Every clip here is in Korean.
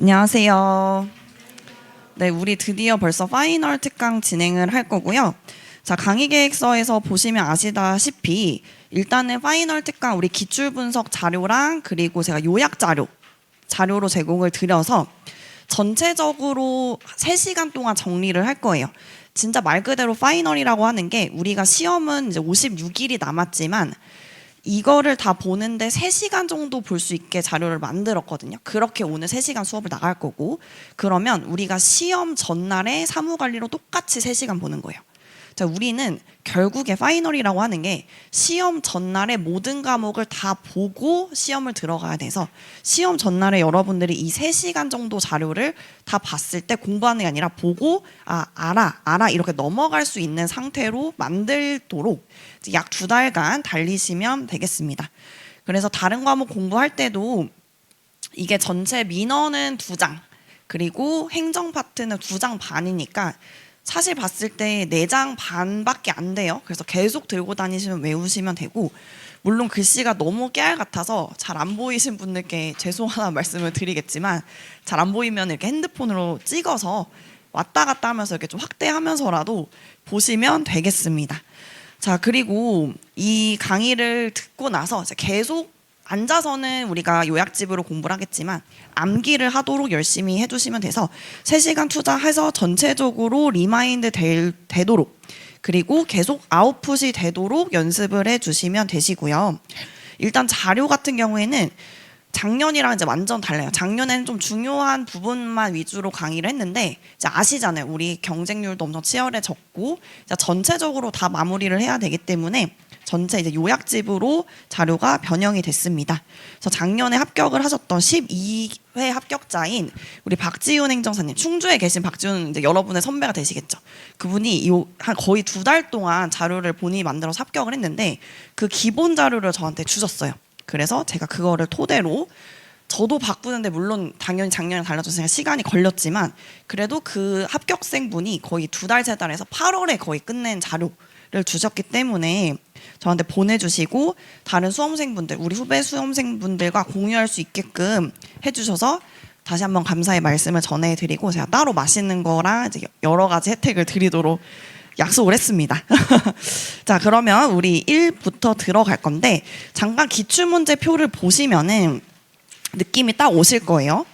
안녕하세요. 네, 우리 드디어 벌써 파이널 특강 진행을 할 거고요. 자, 강의 계획서에서 보시면 아시다시피 일단은 파이널 특강 우리 기출 분석 자료랑 그리고 제가 요약 자료로 제공을 드려서 전체적으로 3시간 동안 정리를 할 거예요. 진짜 말 그대로 파이널이라고 하는 게 우리가 시험은 이제 56일이 남았지만 이거를 다 보는데 3시간 정도 볼 수 있게 자료를 만들었거든요. 그렇게 오늘 3시간 수업을 나갈 거고, 그러면 우리가 시험 전날에 사무관리로 똑같이 3시간 보는 거예요. 자, 우리는 결국에 파이널이라고 하는 게 시험 전날에 모든 과목을 다 보고 시험을 들어가야 돼서 시험 전날에 여러분들이 이 3시간 정도 자료를 다 봤을 때 공부하는 게 아니라 보고 알아 이렇게 넘어갈 수 있는 상태로 만들도록 약 2달간 달리시면 되겠습니다. 그래서 다른 과목 공부할 때도 이게 전체 민원은 2장 그리고 행정 파트는 2장 반이니까 사실 봤을 때 4장 반밖에 안 돼요. 그래서 계속 들고 다니시면 외우시면 되고, 물론 글씨가 너무 깨알 같아서 잘 안 보이신 분들께 죄송하다는 말씀을 드리겠지만 잘 안 보이면 이렇게 핸드폰으로 찍어서 왔다 갔다 하면서 이렇게 좀 확대하면서라도 보시면 되겠습니다. 자, 그리고 이 강의를 듣고 나서 계속 앉아서는 우리가 요약집으로 공부를 하겠지만 암기를 하도록 열심히 해주시면 돼서 3시간 투자해서 전체적으로 리마인드 되도록 그리고 계속 아웃풋이 되도록 연습을 해주시면 되시고요. 일단 자료 같은 경우에는 작년이랑 이제 완전 달라요. 작년에는 좀 중요한 부분만 위주로 강의를 했는데 이제 아시잖아요. 우리 경쟁률도 엄청 치열해졌고 전체적으로 다 마무리를 해야 되기 때문에 전체 이제 요약집으로 자료가 변형이 됐습니다. 그래서 작년에 합격을 하셨던 12회 합격자인 우리 박지훈 행정사님, 충주에 계신 박지훈 이제 여러분의 선배가 되시겠죠. 그분이 한 거의 2달 동안 자료를 본인이 만들어서 합격을 했는데 그 기본 자료를 저한테 주셨어요. 그래서 제가 그거를 토대로 저도 바꾸는데 물론 당연히 작년에 달라졌으니까 시간이 걸렸지만 그래도 그 합격생분이 거의 2달, 3달에서 8월에 거의 끝낸 자료를 주셨기 때문에 저한테 보내주시고 다른 수험생분들, 우리 후배 수험생분들과 공유할 수 있게끔 해주셔서 다시 한번 감사의 말씀을 전해드리고 제가 따로 맛있는 거랑 이제 여러 가지 혜택을 드리도록 약속을 했습니다. 자, 그러면 우리 1부터 들어갈 건데 잠깐 기출문제표를 보시면은 느낌이 딱 오실 거예요.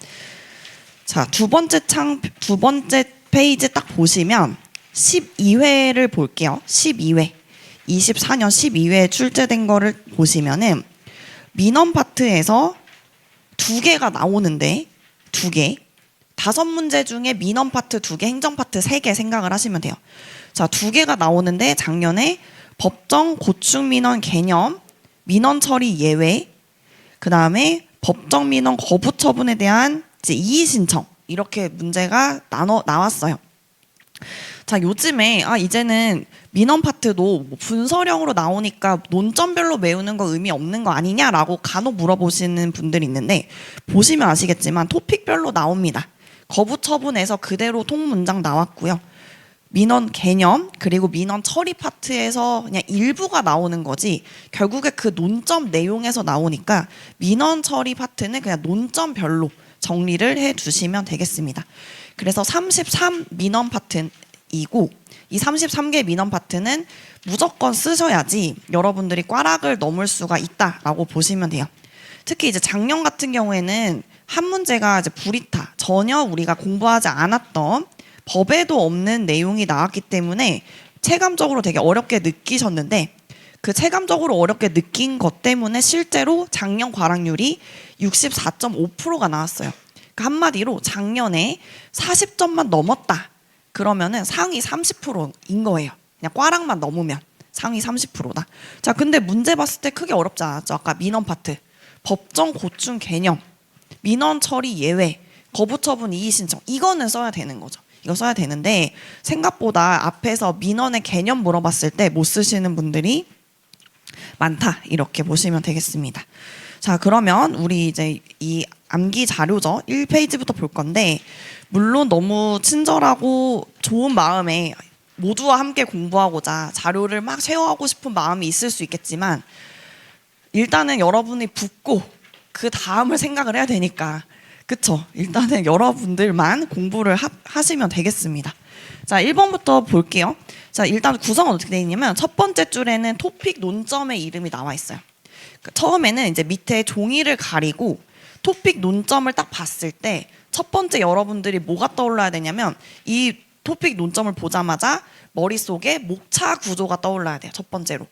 자, 두 번째 페이지 딱 보시면 12회를 볼게요. 12회. 24년 12회에 출제된 거를 보시면은 민원 파트에서 2개가 나오는데 2개. 5문제 중에 민원 파트 2개, 행정 파트 3개 생각을 하시면 돼요. 자, 2개가 나오는데 작년에 법정 고충 민원 개념, 민원 처리 예외, 그 다음에 법정 민원 거부 처분에 대한 이제 이의 신청 이렇게 문제가 나왔어요. 자, 요즘에 이제는 민원 파트도 뭐 분서령으로 나오니까 논점별로 외우는 거 의미 없는 거 아니냐라고 간혹 물어보시는 분들이 있는데 보시면 아시겠지만 토픽별로 나옵니다. 거부 처분에서 그대로 통문장 나왔고요. 민원 개념 그리고 민원 처리 파트에서 그냥 일부가 나오는 거지 결국에 그 논점 내용에서 나오니까 민원 처리 파트는 그냥 논점별로 정리를 해주시면 되겠습니다. 그래서 33 민원 파트이고 이 33개 민원 파트는 무조건 쓰셔야지 여러분들이 꽈락을 넘을 수가 있다라고 보시면 돼요. 특히 이제 작년 같은 경우에는 한 문제가 이제 불이타 전혀 우리가 공부하지 않았던 법에도 없는 내용이 나왔기 때문에 체감적으로 되게 어렵게 느끼셨는데 그 체감적으로 어렵게 느낀 것 때문에 실제로 작년 과락률이 64.5%가 나왔어요. 그러니까 한마디로 작년에 40점만 넘었다. 그러면은 상위 30%인 거예요. 그냥 꽈락만 넘으면 상위 30%다. 자, 근데 문제 봤을 때 크게 어렵지 않았죠. 아까 민원 파트, 법정 고충 개념, 민원 처리 예외, 거부 처분 이의 신청 이거는 써야 되는 거죠. 이거 써야 되는데 생각보다 앞에서 민원의 개념 물어봤을 때 못 쓰시는 분들이 많다 이렇게 보시면 되겠습니다. 자, 그러면 우리 이제 이 암기 자료죠. 1페이지부터 볼 건데 물론 너무 친절하고 좋은 마음에 모두와 함께 공부하고자 자료를 막 쉐어하고 싶은 마음이 있을 수 있겠지만 일단은 여러분이 붙고 그 다음을 생각을 해야 되니까 그쵸? 일단은 여러분들만 공부를 하시면 되겠습니다. 자, 1번부터 볼게요. 자, 일단 구성은 어떻게 되어 있냐면 첫 번째 줄에는 토픽 논점의 이름이 나와 있어요. 처음에는 이제 밑에 종이를 가리고 토픽 논점을 딱 봤을 때 첫 번째 여러분들이 뭐가 떠올라야 되냐면 이 토픽 논점을 보자마자 머릿속에 목차 구조가 떠올라야 돼요. 첫 번째로.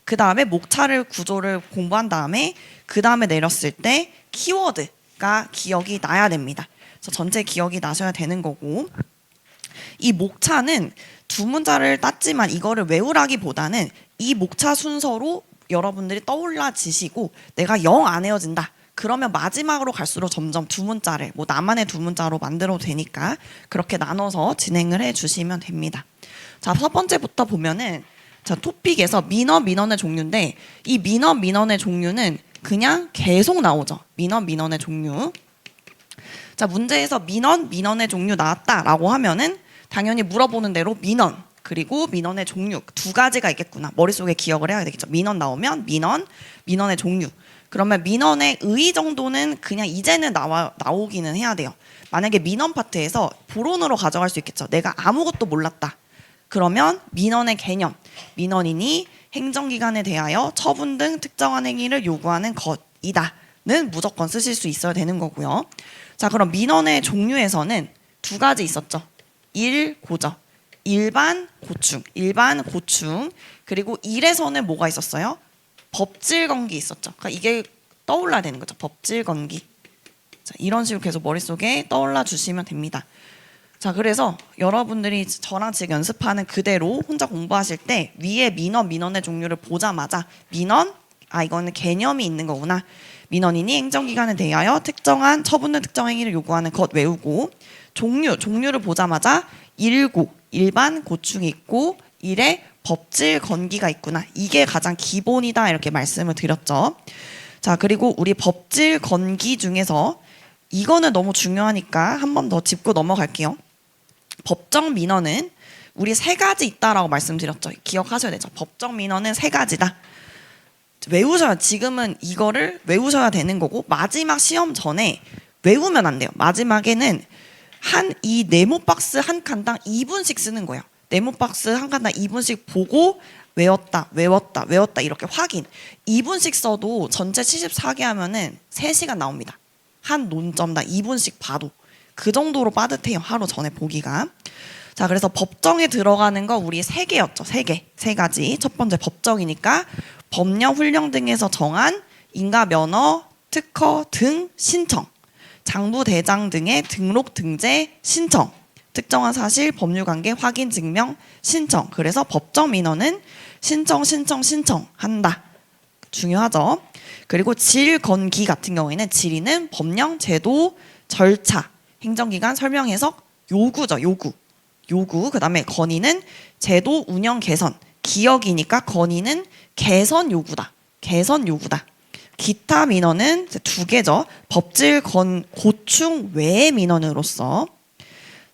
그 다음에 목차를 구조를 공부한 다음에 그 다음에 내렸을 때 키워드가 기억이 나야 됩니다. 그래서 전체 기억이 나셔야 되는 거고, 이 목차는 두 문자를 땄지만 이거를 외우라기보다는 이 목차 순서로 여러분들이 떠올라지시고 내가 영 안 외워진다. 그러면 마지막으로 갈수록 점점 두 문자를 뭐 나만의 두 문자로 만들어도 되니까 그렇게 나눠서 진행을 해주시면 됩니다. 자, 첫 번째부터 보면은 자, 토픽에서 민원의 종류인데 이 민원의 종류는 그냥 계속 나오죠. 민원의 종류. 자, 문제에서 민원의 종류 나왔다라고 하면은 당연히 물어보는 대로 민원 그리고 민원의 종류 두 가지가 있겠구나. 머릿속에 기억을 해야 되겠죠. 민원 나오면 민원의 종류. 그러면 민원의 의 정도는 그냥 이제는 나오기는 해야 돼요. 만약에 민원 파트에서 본론으로 가져갈 수 있겠죠. 내가 아무것도 몰랐다. 그러면 민원의 개념, 민원인이 행정기관에 대하여 처분 등 특정한 행위를 요구하는 것이다는 무조건 쓰실 수 있어야 되는 거고요. 자, 그럼 민원의 종류에서는 두 가지 있었죠. 일고죠. 일반 고충. 그리고 일에서는 뭐가 있었어요? 법질건기 있었죠. 그러니까 이게 떠올라야 되는 거죠. 법질건기. 자, 이런 식으로 계속 머릿속에 떠올라 주시면 됩니다. 자, 그래서 여러분들이 저랑 지금 연습하는 그대로 혼자 공부하실 때 위에 민원의 종류를 보자마자 이거는 개념이 있는 거구나. 민원인이 행정기관에 대하여 특정한 처분의 특정 행위를 요구하는 것 외우고 종류를 보자마자 일반 고충이 있고 일에 법질 건기가 있구나. 이게 가장 기본이다 이렇게 말씀을 드렸죠. 자, 그리고 우리 법질 건기 중에서 이거는 너무 중요하니까 한 번 더 짚고 넘어갈게요. 법정 민원은 우리 세 가지 있다라고 말씀드렸죠. 기억하셔야 되죠. 법정 민원은 세 가지다. 지금은 이거를 외우셔야 되는 거고 마지막 시험 전에 외우면 안 돼요. 마지막에는 이 네모박스 한 칸당 2분씩 쓰는 거예요. 네모박스 한 칸당 2분씩 보고 외웠다 이렇게 확인. 2분씩 써도 전체 74개 하면은 3시간 나옵니다. 한 논점당 2분씩 봐도. 그 정도로 빠듯해요. 하루 전에 보기가. 자, 그래서 법정에 들어가는 거 우리 3개였죠. 3 가지. 첫 번째 법정이니까 법령, 훈령 등에서 정한 인가 면허, 특허 등 신청. 장부 대장 등의 등록 등재 신청. 특정한 사실 법률관계 확인 증명 신청. 그래서 법정 민원은 신청 한다. 중요하죠. 그리고 질건기 같은 경우에는 질의는 법령, 제도, 절차, 행정기관 설명 해석, 요구죠. 요구. 그다음에 건의는 제도 운영 개선. 기억이니까 건의는 개선 요구다. 기타 민원은 2개죠. 법질 고충 외의 민원으로서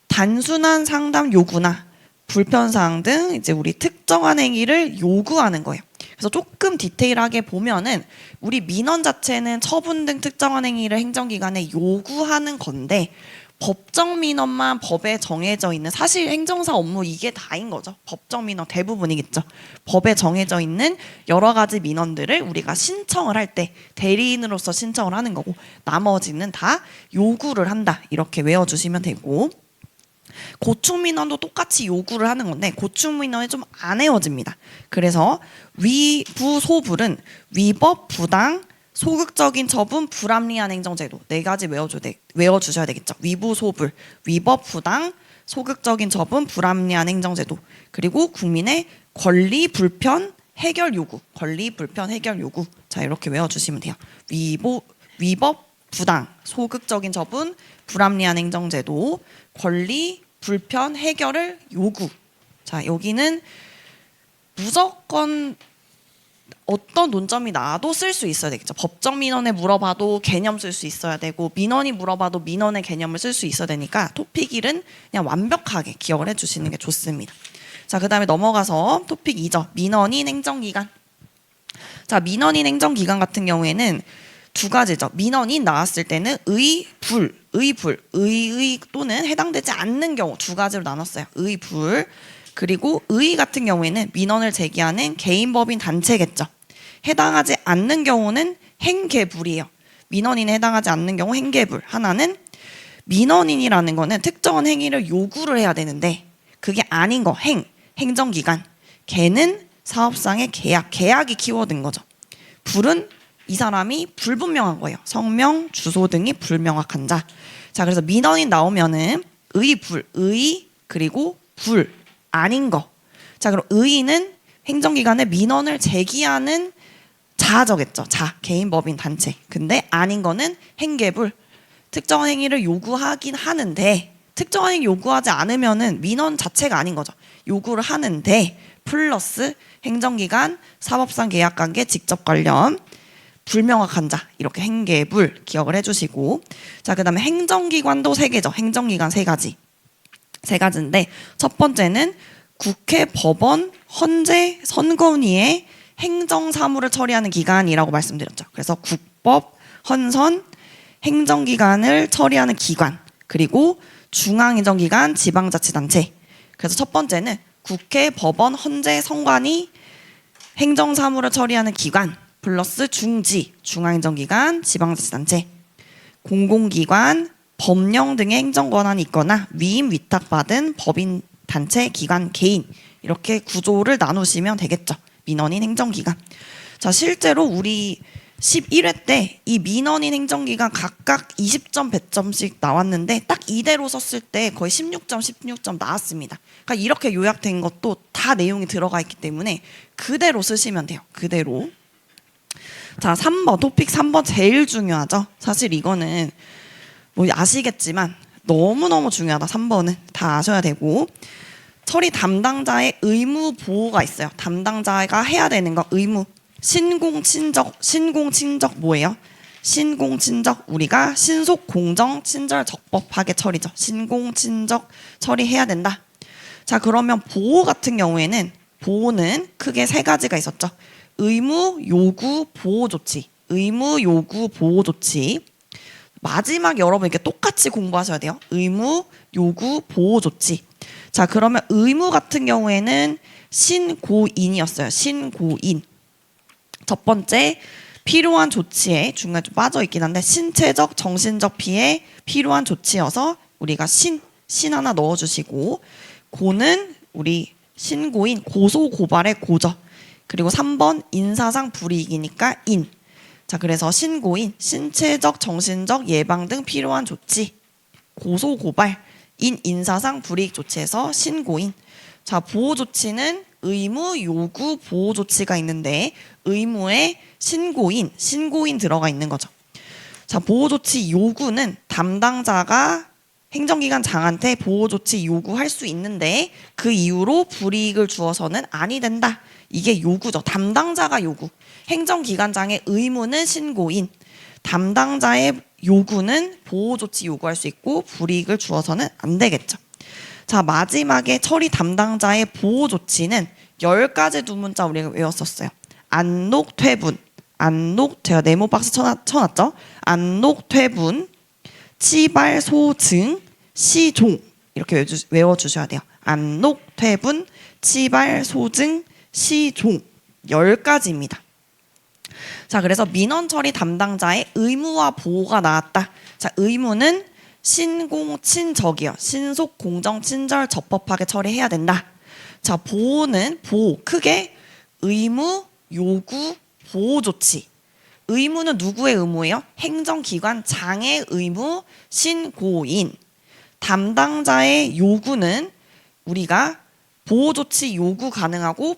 단순한 상담 요구나 불편사항 등 이제 우리 특정한 행위를 요구하는 거예요. 그래서 조금 디테일하게 보면은 우리 민원 자체는 처분 등 특정한 행위를 행정기관에 요구하는 건데 법정 민원만 법에 정해져 있는 사실 행정사 업무 이게 다인 거죠. 법정 민원 대부분이겠죠. 법에 정해져 있는 여러 가지 민원들을 우리가 신청을 할 때 대리인으로서 신청을 하는 거고 나머지는 다 요구를 한다. 이렇게 외워주시면 되고 고충 민원도 똑같이 요구를 하는 건데 고충 민원이 좀 안 외워집니다. 그래서 위부소불은 위법, 부당, 소극적인 처분, 불합리한 행정제도 4가지 외워주셔야 되겠죠. 위부소불, 위법, 부당, 소극적인 처분, 불합리한 행정제도 그리고 국민의 권리 불편 해결 요구 자 이렇게 외워주시면 돼요. 위법, 부당, 소극적인 처분, 불합리한 행정제도 권리 불편 해결을 요구. 자, 여기는 무조건 어떤 논점이 나와도 쓸 수 있어야 되겠죠. 법정 민원에 물어봐도 개념 쓸 수 있어야 되고 민원이 물어봐도 민원의 개념을 쓸 수 있어야 되니까 토픽 1은 그냥 완벽하게 기억을 해주시는 게 좋습니다. 자, 그 다음에 넘어가서 토픽 2죠. 민원인 행정기관. 자, 민원인 행정기관 같은 경우에는 두 가지죠. 민원인 나왔을 때는 의, 불 또는 해당되지 않는 경우 두 가지로 나눴어요. 의, 불. 그리고 의 같은 경우에는 민원을 제기하는 개인, 법인, 단체겠죠. 해당하지 않는 경우는 행개불이에요. 민원인에 해당하지 않는 경우 행개불. 하나는 민원인이라는 거는 특정한 행위를 요구를 해야 되는데 그게 아닌 거, 행정기관. 개는 사업상의 계약이 키워드인 거죠. 불은 이 사람이 불분명한 거예요. 성명, 주소 등이 불명확한 자. 자, 그래서 민원인 나오면은 의, 그리고 불, 아닌 거. 자, 그럼 의는 행정기관에 민원을 제기하는 자저겠죠. 개인, 법인, 단체. 근데 아닌 거는 행개불. 특정한 행위를 요구하긴 하는데 특정한 행위 요구하지 않으면은 민원 자체가 아닌 거죠. 요구를 하는데 플러스 행정기관, 사법상 계약관계, 직접 관련, 불명확한 자 이렇게 행개불 기억을 해주시고 자 그다음에 행정기관도 3개죠. 행정기관 3가지인데 첫 번째는 국회, 법원, 헌재, 선관위의 행정사무를 처리하는 기관이라고 말씀드렸죠. 그래서 국법, 헌선, 행정기관을 처리하는 기관 그리고 중앙행정기관, 지방자치단체. 그래서 첫 번째는 국회, 법원, 헌재, 선관위 행정사무를 처리하는 기관 플러스 중앙행정기관, 지방자치단체, 공공기관, 법령 등의 행정권한이 있거나 위임 위탁받은 법인, 단체, 기관, 개인 이렇게 구조를 나누시면 되겠죠. 민원인 행정기관. 자, 실제로 우리 11회 때 이 민원인 행정기관 각각 20점, 100점씩 나왔는데 딱 이대로 썼을 때 거의 16점 나왔습니다. 그러니까 이렇게 요약된 것도 다 내용이 들어가 있기 때문에 그대로 쓰시면 돼요. 그대로. 자, 3번 토픽 3번 제일 중요하죠. 사실 이거는 뭐 아시겠지만 너무너무 중요하다. 3번은 다 아셔야 되고 처리 담당자의 의무 보호가 있어요. 담당자가 해야 되는 거 의무. 신공친적 뭐예요? 신공친적 우리가 신속 공정 친절 적법하게 처리죠. 신공친적 처리해야 된다. 자, 그러면 보호 같은 경우에는 보호는 크게 3가지가 있었죠. 의무, 요구, 보호 조치. 의무, 요구, 보호 조치. 마지막 여러분 이렇게 똑같이 공부하셔야 돼요. 의무, 요구, 보호 조치. 자, 그러면 의무 같은 경우에는 신고인이었어요. 신고인. 첫 번째 필요한 조치에 중간에 좀 빠져 있긴 한데 신체적, 정신적 피해 필요한 조치여서 우리가 신 하나 넣어주시고 고는 우리 신고인 고소 고발의 고죠. 그리고 3번 인사상 불이익이니까 인. 자, 그래서 신고인 신체적, 정신적 예방 등 필요한 조치 고소 고발 인사상 불이익 조치에서 신고인. 자, 보호 조치는 의무, 요구, 보호 조치가 있는데 의무에 신고인 들어가 있는 거죠. 자, 보호 조치 요구는 담당자가 행정기관 장한테 보호 조치 요구할 수 있는데 그 이후로 불이익을 주어서는 아니 된다. 이게 요구죠. 담당자가 요구. 행정기관장의 의무는 신고인. 담당자의 요구는 보호 조치 요구할 수 있고 불이익을 주어서는 안 되겠죠. 자, 마지막에 처리 담당자의 보호 조치는 10가지 두 문자 우리가 외웠었어요. 안록, 퇴분. 제가 네모 박스 쳐놨죠? 안록, 퇴분, 치발, 소증, 시종. 이렇게 외워주셔야 돼요. 안록, 퇴분, 치발, 소증, 시종. 10가지입니다. 자, 그래서 민원 처리 담당자의 의무와 보호가 나왔다. 자, 의무는 신공친적이요. 신속, 공정, 친절, 적법하게 처리해야 된다. 자, 보호는 크게 의무, 요구, 보호 조치. 의무는 누구의 의무예요? 행정기관 장의 의무, 신고인. 담당자의 요구는 우리가 보호 조치 요구 가능하고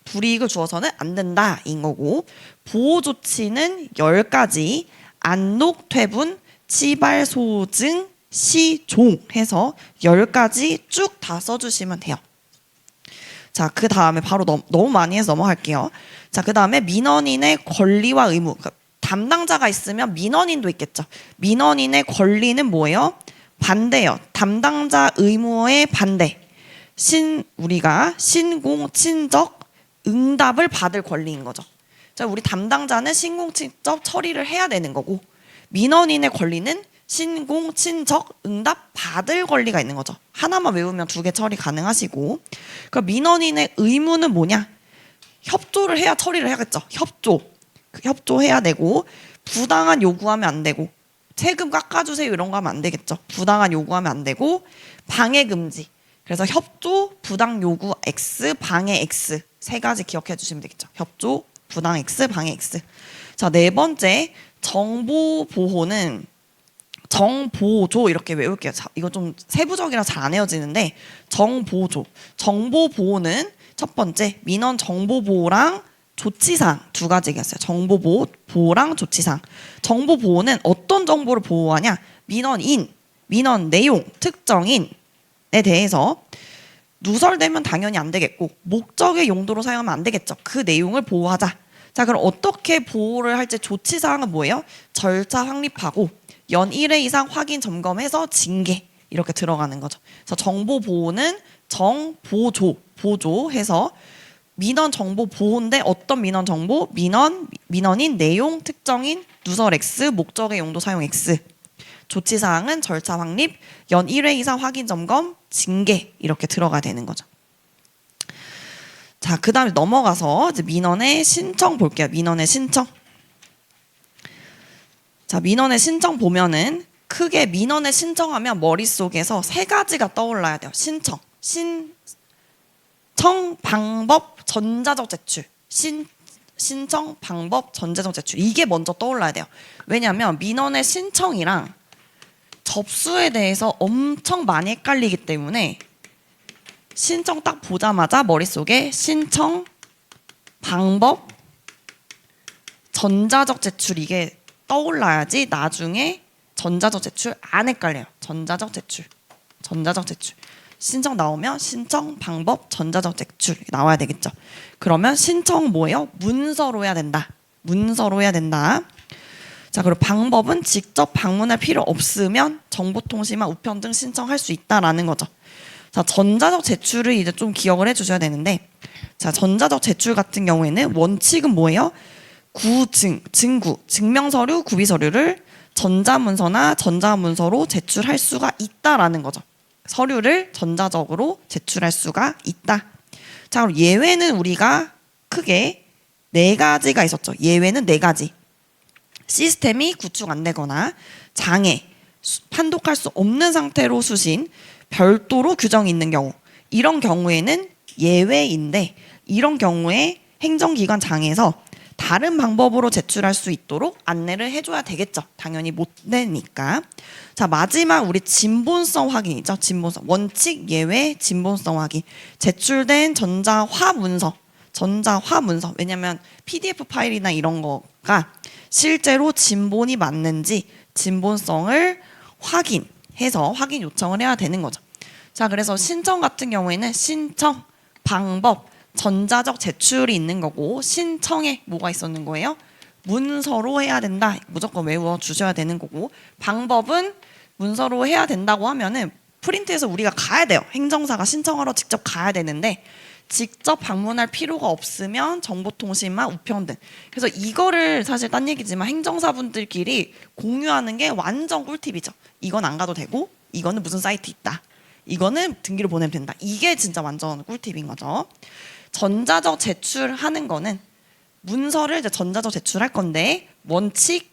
불이익을 주어서는 안 된다 인 거고 보호 조치는 10가지 안록, 퇴분, 치발, 소증, 시종 해서 10가지 쭉 다 써주시면 돼요. 자, 그 다음에 바로 너무 많이 해서 넘어갈게요. 자, 그 다음에 민원인의 권리와 의무. 그러니까 담당자가 있으면 민원인도 있겠죠. 민원인의 권리는 뭐예요? 반대요. 담당자 의무의 반대. 우리가 신공친적 응답을 받을 권리인 거죠. 자, 우리 담당자는 신공 친접 처리를 해야 되는 거고 민원인의 권리는 신공 친적 응답 받을 권리가 있는 거죠. 하나만 외우면 2개 처리 가능하시고 그럼 민원인의 의무는 뭐냐? 협조를 해야 처리를 해야겠죠. 협조해야 되고 부당한 요구하면 안 되고 세금 깎아주세요 이런 거 하면 안 되겠죠. 부당한 요구하면 안 되고 방해 금지. 그래서 협조, 부당 요구 X, 방해 X 3가지 기억해 주시면 되겠죠. 협조, 부당 X, 방해 X. 자, 4번째 정보 보호는 정보조 이렇게 외울게요. 자, 이거 좀 세부적이라 잘 안 외워지는데 정보조. 정보 보호는 첫 번째 민원 정보 보호랑 조치사항 2가지가 있어요. 정보 보호랑 조치사항. 정보 보호는 어떤 정보를 보호하냐? 민원 내용, 특정인에 대해서 누설되면 당연히 안 되겠고 목적의 용도로 사용하면 안 되겠죠. 그 내용을 보호하자. 자, 그럼 어떻게 보호를 할지 조치사항은 뭐예요? 절차 확립하고 연 1회 이상 확인 점검해서 징계 이렇게 들어가는 거죠. 그래서 정보 보호는 보조해서 민원 정보 보호인데 어떤 민원 정보? 민원인 내용, 특정인, 누설 X, 목적의 용도 사용 X. 조치사항은 절차 확립, 연 1회 이상 확인 점검, 징계 이렇게 들어가야 되는 거죠. 자, 그 다음에 넘어가서 이제 민원의 신청 볼게요. 민원의 신청. 자, 민원의 신청 보면은 크게 민원에 신청하면 머릿속에서 3가지가 떠올라야 돼요. 신청 방법, 전자적 제출. 신청 방법, 전자적 제출. 이게 먼저 떠올라야 돼요. 왜냐하면 민원의 신청이랑 접수에 대해서 엄청 많이 헷갈리기 때문에 신청 딱 보자마자 머릿속에 신청 방법, 전자적 제출 이게 떠올라야지 나중에 전자적 제출 안 헷갈려요. 전자적 제출. 신청 나오면 신청 방법 전자적 제출 나와야 되겠죠. 그러면 신청 뭐예요? 문서로 해야 된다. 자, 그리고 방법은 직접 방문할 필요 없으면 정보통신망 우편 등 신청할 수 있다라는 거죠. 자, 전자적 제출을 이제 좀 기억을 해주셔야 되는데, 자, 전자적 제출 같은 경우에는 원칙은 뭐예요? 증구, 증명서류, 구비서류를 전자문서나 전자문서로 제출할 수가 있다라는 거죠. 서류를 전자적으로 제출할 수가 있다. 자, 그럼 예외는 우리가 크게 4가지가 있었죠. 예외는 4가지. 시스템이 구축 안 되거나 장애, 판독할 수 없는 상태로 수신, 별도로 규정이 있는 경우. 이런 경우에는 예외인데 이런 경우에 행정기관 장에서 다른 방법으로 제출할 수 있도록 안내를 해줘야 되겠죠. 당연히 못 내니까. 자, 마지막 우리 진본성 확인이죠. 진본성. 원칙, 예외, 진본성 확인. 제출된 전자화 문서. 왜냐면 PDF 파일이나 이런 거가 실제로 진본이 맞는지 진본성을 확인해서 확인 요청을 해야 되는 거죠. 자, 그래서 신청 같은 경우에는 신청, 방법, 전자적 제출이 있는 거고 신청에 뭐가 있었는 거예요? 문서로 해야 된다. 무조건 외워 주셔야 되는 거고 방법은 문서로 해야 된다고 하면은 프린트해서 우리가 가야 돼요. 행정사가 신청하러 직접 가야 되는데 직접 방문할 필요가 없으면 정보통신망 우편 등. 그래서 이거를 사실 딴 얘기지만 행정사분들끼리 공유하는 게 완전 꿀팁이죠. 이건 안 가도 되고 이거는 무슨 사이트 있다. 이거는 등기로 보내면 된다. 이게 진짜 완전 꿀팁인 거죠. 전자적 제출하는 거는 문서를 이제 전자적 제출할 건데 원칙,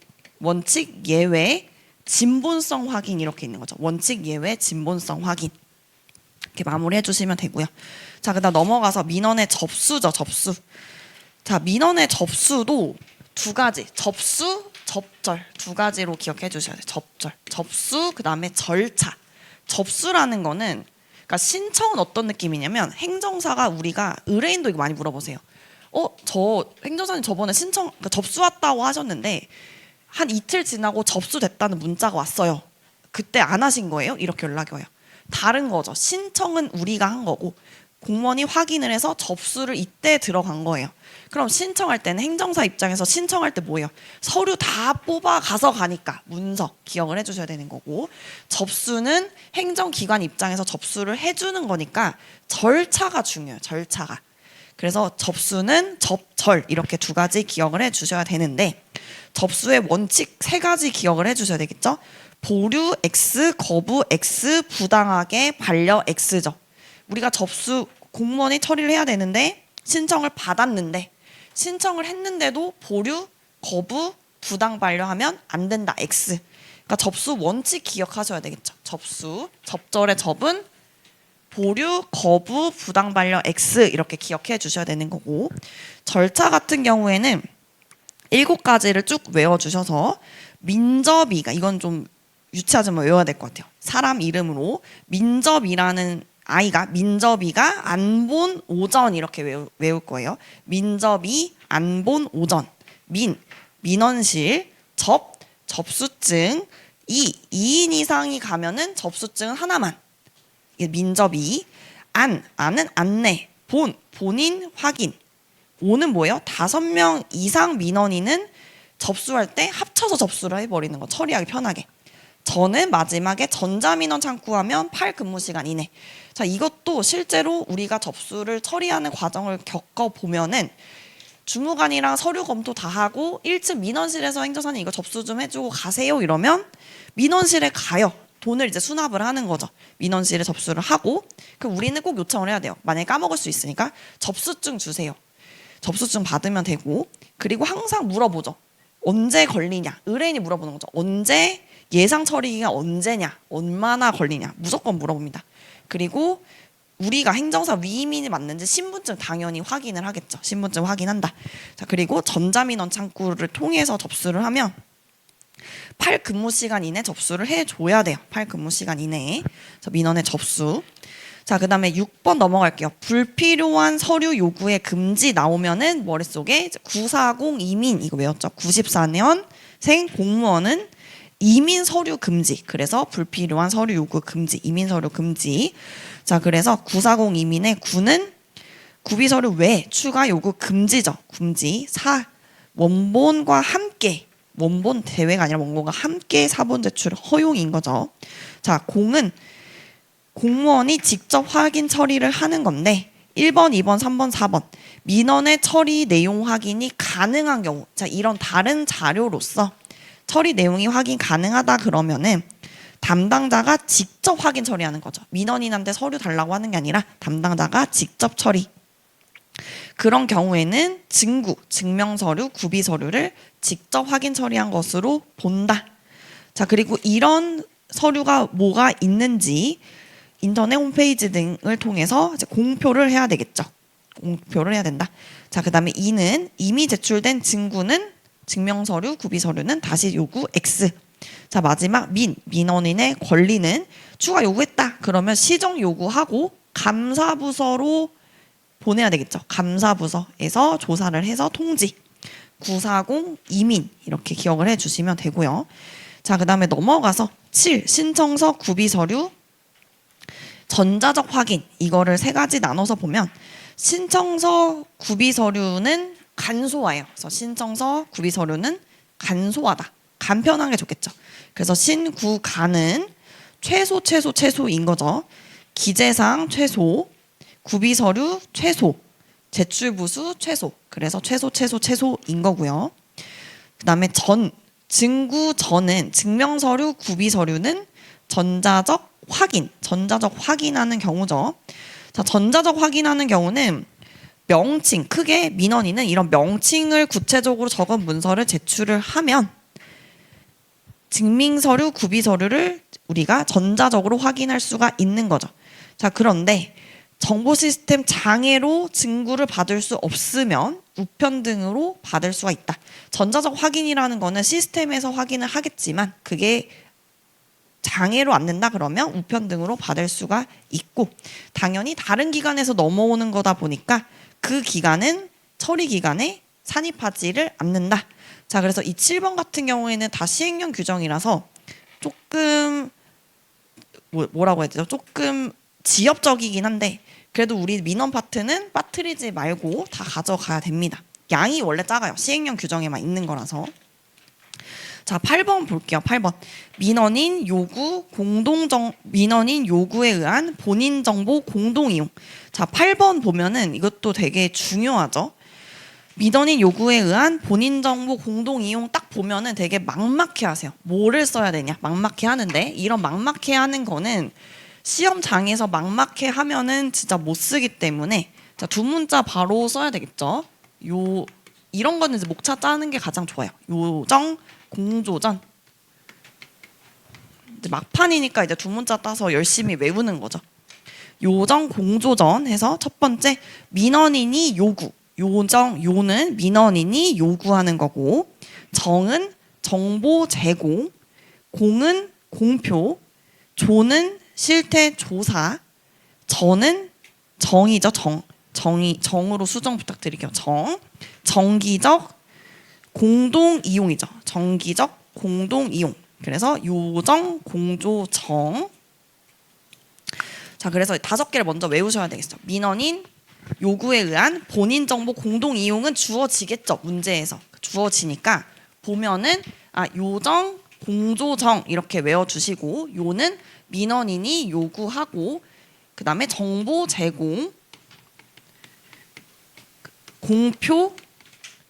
예외, 진본성 확인 이렇게 있는 거죠. 원칙, 예외, 진본성 확인 이렇게 마무리해 주시면 되고요. 자, 그다음 넘어가서 민원의 접수죠. 접수. 자, 민원의 접수도 2가지. 접수, 접절 2가지로 기억해 주셔야 돼요. 접수, 그다음에 절차. 접수라는 거는 그러니까 신청은 어떤 느낌이냐면 행정사가 우리가 의뢰인도 이거 많이 물어보세요. 저 행정사님 저번에 그러니까 접수 왔다고 하셨는데 한 이틀 지나고 접수됐다는 문자가 왔어요. 그때 안 하신 거예요? 이렇게 연락이 와요. 다른 거죠. 신청은 우리가 한 거고 공무원이 확인을 해서 접수를 이때 들어간 거예요. 그럼 신청할 때는 행정사 입장에서 신청할 때 뭐예요? 서류 다 뽑아 가서 가니까 문서 기억을 해주셔야 되는 거고 접수는 행정기관 입장에서 접수를 해주는 거니까 절차가 중요해요. 절차가. 그래서 접수는 접절 이렇게 두 가지 기억을 해주셔야 되는데 접수의 원칙 세 가지 기억을 해주셔야 되겠죠. 보류 X, 거부 X, 부당하게 반려 X죠. 우리가 접수 공무원이 처리를 해야 되는데 신청을 받았는데 신청을 했는데도 보류, 거부, 부당 반려하면 안 된다 X. 그러니까 접수 원칙 기억하셔야 되겠죠. 접수, 접절의 접은 보류, 거부, 부당 반려 X 이렇게 기억해 주셔야 되는 거고 절차 같은 경우에는 7가지를 쭉 외워주셔서 민접이가 이건 좀 유치하지만 외워야 될 것 같아요. 사람 이름으로 민접이라는 아이가 민접이가 안 본 오전 이렇게 외울 거예요. 민접이 안 본 오전 민원실 접수증 2인 이상이 가면은 접수증은 하나만 민접이 안은 안내 본인 확인 오는 뭐예요? 5명 이상 민원인은 접수할 때 합쳐서 접수를 해버리는 거 처리하기 편하게. 저는 마지막에 전자민원 창구하면 8근무시간 이내. 자, 이것도 실제로 우리가 접수를 처리하는 과정을 겪어보면은 주무관이랑 서류 검토 다 하고 1층 민원실에서 행정사님 이거 접수 좀 해주고 가세요 이러면 민원실에 가요. 돈을 이제 수납을 하는 거죠. 민원실에 접수를 하고 그럼 우리는 꼭 요청을 해야 돼요. 만약에 까먹을 수 있으니까 접수증 주세요. 접수증 받으면 되고 그리고 항상 물어보죠. 언제 걸리냐. 의뢰인이 물어보는 거죠. 언제 예상 처리가 언제냐. 얼마나 걸리냐. 무조건 물어봅니다. 그리고 우리가 행정사 위임이 맞는지 신분증 당연히 확인을 하겠죠. 신분증 확인한다. 자, 그리고 전자민원 창구를 통해서 접수를 하면 8근무시간 이내 접수를 해줘야 돼요. 8근무시간 이내에. 민원의 접수. 자, 그 다음에 6번 넘어갈게요. 불필요한 서류 요구의 금지 나오면은 머릿속에 940 이민 이거 외웠죠? 94년생 공무원은 이민 서류 금지. 그래서 불필요한 서류 요구 금지, 이민 서류 금지. 자, 그래서 940 이민의 9는 구비 서류 외 추가 요구 금지죠. 금지. 4 원본과 함께 원본 대회가 아니라 원본과 함께 사본 제출 허용인 거죠. 자, 공은 공무원이 직접 확인 처리를 하는 건데 1번, 2번, 3번, 4번 민원의 처리 내용 확인이 가능한 경우 자 이런 다른 자료로서 처리 내용이 확인 가능하다 그러면은 담당자가 직접 확인 처리하는 거죠. 민원인한테 서류 달라고 하는 게 아니라 담당자가 직접 처리. 그런 경우에는 증구, 증명서류, 구비서류를 직접 확인 처리한 것으로 본다. 자, 그리고 이런 서류가 뭐가 있는지 인터넷 홈페이지 등을 통해서 이제 공표를 해야 되겠죠. 공표를 해야 된다. 자, 그 다음에 2는 이미 제출된 증구는 증명서류, 구비서류는 다시 요구 X. 자, 마지막 민원인의 권리는 추가 요구했다. 그러면 시정 요구하고 감사부서로 보내야 되겠죠. 감사부서에서 조사를 해서 통지. 940 이민 이렇게 기억을 해주시면 되고요. 자, 그 다음에 넘어가서 7 신청서, 구비서류, 전자적 확인 이거를 3가지 나눠서 보면 신청서, 구비서류는 간소화예요. 그래서 신청서, 구비서류는 간소하다. 간편한 게 좋겠죠. 그래서 신구간은 최소인 거죠. 기재사항 최소, 구비서류 최소, 제출부수 최소. 그래서 최소인 거고요. 그 다음에 증구 전은 증명서류, 구비서류는 전자적 확인하는 경우죠. 자, 전자적 확인하는 경우는 명칭, 크게 민원인은 이런 명칭을 구체적으로 적은 문서를 제출을 하면 증명서류, 구비서류를 우리가 전자적으로 확인할 수가 있는 거죠. 자, 그런데 정보 시스템 장애로 증구를 받을 수 없으면 우편 등으로 받을 수가 있다. 전자적 확인이라는 거는 시스템에서 확인을 하겠지만 그게 장애로 안 된다 그러면 우편 등으로 받을 수가 있고 당연히 다른 기관에서 넘어오는 거다 보니까 그 기간은 처리 기간에 산입하지를 않는다. 자, 그래서 이 7번 같은 경우에는 다 시행령 규정이라서 조금 뭐라고 해야 되죠? 조금 지엽적이긴 한데 그래도 우리 민원 파트는 빠뜨리지 말고 다 가져가야 됩니다. 양이 원래 작아요. 시행령 규정에만 있는 거라서. 자, 8번 볼게요. 8번. 민원인 요구에 의한 본인 정보 공동 이용. 자, 8번 보면은 이것도 되게 중요하죠. 민원인 요구에 의한 본인 정보 공동 이용 딱 보면은 되게 막막해 하세요. 뭐를 써야 되냐? 막막해 하는데 이런 막막해 하는 거는 시험장에서 막막해 하면은 진짜 못 쓰기 때문에 자, 두 문자 바로 써야 되겠죠. 이런 거는 이제 목차 짜는 게 가장 좋아요. 요정 공조전. 이제 막판이니까 이제 두 문자 따서 열심히 외우는 거죠. 요정 공조전 해서 첫 번째 민원인이 요구. 요는 민원인이 요구하는 거고, 정은 정보 제공, 공은 공표, 조는 실태 조사, 전은 정이죠. 정으로 수정 부탁드릴게요. 정기적 공동 이용이죠. 정기적 공동 이용. 그래서 요정 공조 정. 자, 그래서 5개를 먼저 외우셔야 되겠죠. 민원인 요구에 의한 본인 정보 공동 이용은 주어지겠죠. 문제에서 주어지니까 보면은 요정 공조정 이렇게 외워주시고, 요는 민원인이 요구하고, 그 다음에 정보 제공, 공표,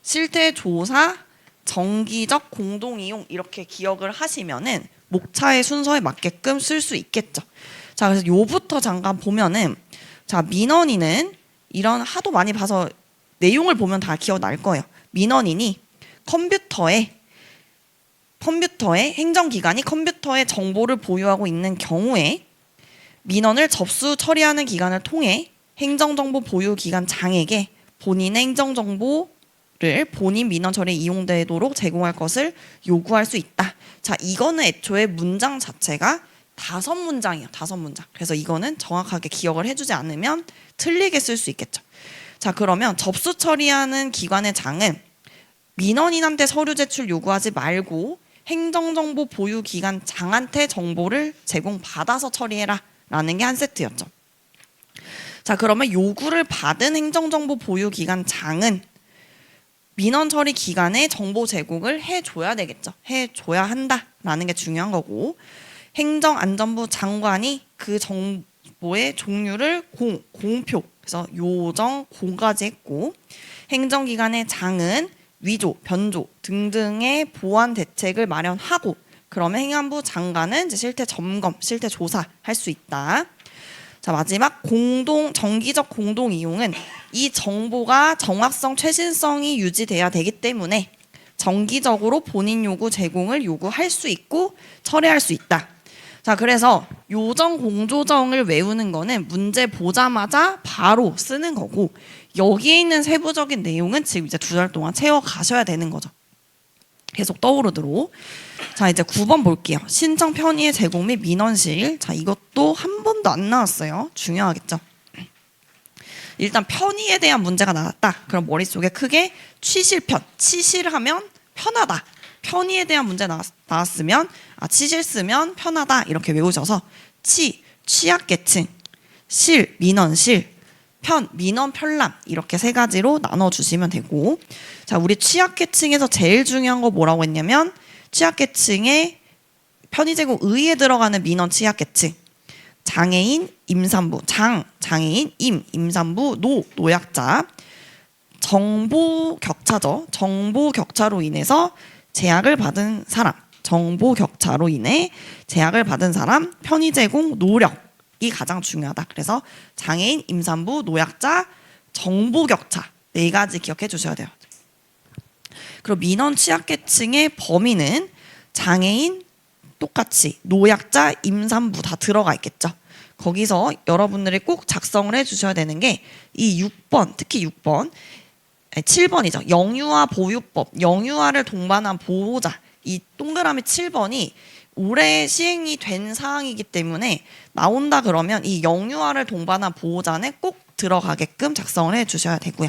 실태 조사, 정기적 공동 이용 이렇게 기억을 하시면은 목차의 순서에 맞게끔 쓸 수 있겠죠. 자, 그래서 요부터 잠깐 보면은, 자, 민원인은 이런 하도 많이 봐서 내용을 보면 다 기억날 거예요. 민원인이 컴퓨터에 행정기관이 컴퓨터에 정보를 보유하고 있는 경우에 민원을 접수 처리하는 기관을 통해 행정정보 보유기관 장에게 본인의 행정정보를 본인 민원 처리에 이용되도록 제공할 것을 요구할 수 있다. 자, 이거는 애초에 문장 자체가 5문장이에요. 5문장. 그래서 이거는 정확하게 기억을 해주지 않으면 틀리게 쓸 수 있겠죠. 자, 그러면 접수 처리하는 기관의 장은 민원인한테 서류 제출 요구하지 말고 행정정보 보유기관 장한테 정보를 제공받아서 처리해라 라는 게 한 세트였죠. 자, 그러면 요구를 받은 행정정보 보유기관 장은 민원 처리 기간에 정보 제공을 해줘야 되겠죠. 해줘야 한다라는 게 중요한 거고, 행정안전부 장관이 그 정보의 종류를 공표, 그래서 요정 공까지 했고, 행정기관의 장은 위조, 변조 등등의 보완 대책을 마련하고, 그러면 행안부 장관은 이제 실태 점검, 실태 조사 할 수 있다. 자, 마지막 정기적 공동 이용은 이 정보가 정확성, 최신성이 유지돼야 되기 때문에 정기적으로 본인 요구 제공을 요구할 수 있고 처리할 수 있다. 자, 그래서 요정 공조정을 외우는 거는 문제 보자마자 바로 쓰는 거고, 여기에 있는 세부적인 내용은 지금 이제 2달 동안 채워 가셔야 되는 거죠. 계속 떠오르도록. 자, 이제 9번 볼게요. 신청 편의의 제공 및 민원실. 자, 이것도 한 번도 안 나왔어요. 중요하겠죠. 일단 편의에 대한 문제가 나왔다. 그럼 머릿속에 크게 취실편, 치실하면 편하다. 편의에 대한 문제 나왔으면 치실 쓰면 편하다 이렇게 외우셔서 취약계층, 실, 민원실, 편, 민원, 편람 이렇게 3가지로 나눠주시면 되고, 자, 우리 취약계층에서 제일 중요한 거 뭐라고 했냐면 취약계층에 편의제공 의에 들어가는 민원 취약계층, 장애인, 임산부, 장애인, 임산부, 노약자, 정보 격차죠. 정보 격차로 인해서 제약을 받은 사람, 편의 제공 노력이 가장 중요하다. 그래서 장애인, 임산부, 노약자, 정보 격차 4가지 기억해 주셔야 돼요. 그리고 민원 취약계층의 범위는 장애인 똑같이 노약자, 임산부 다 들어가 있겠죠. 거기서 여러분들이 꼭 작성을 해 주셔야 되는 게 이 6번, 특히 6번, 7번이죠. 영유아 보유법, 영유아를 동반한 보호자. 이 동그라미 7번이 올해 시행이 된 사항이기 때문에 나온다 그러면 이 영유아를 동반한 보호자는 꼭 들어가게끔 작성을 해 주셔야 되고요.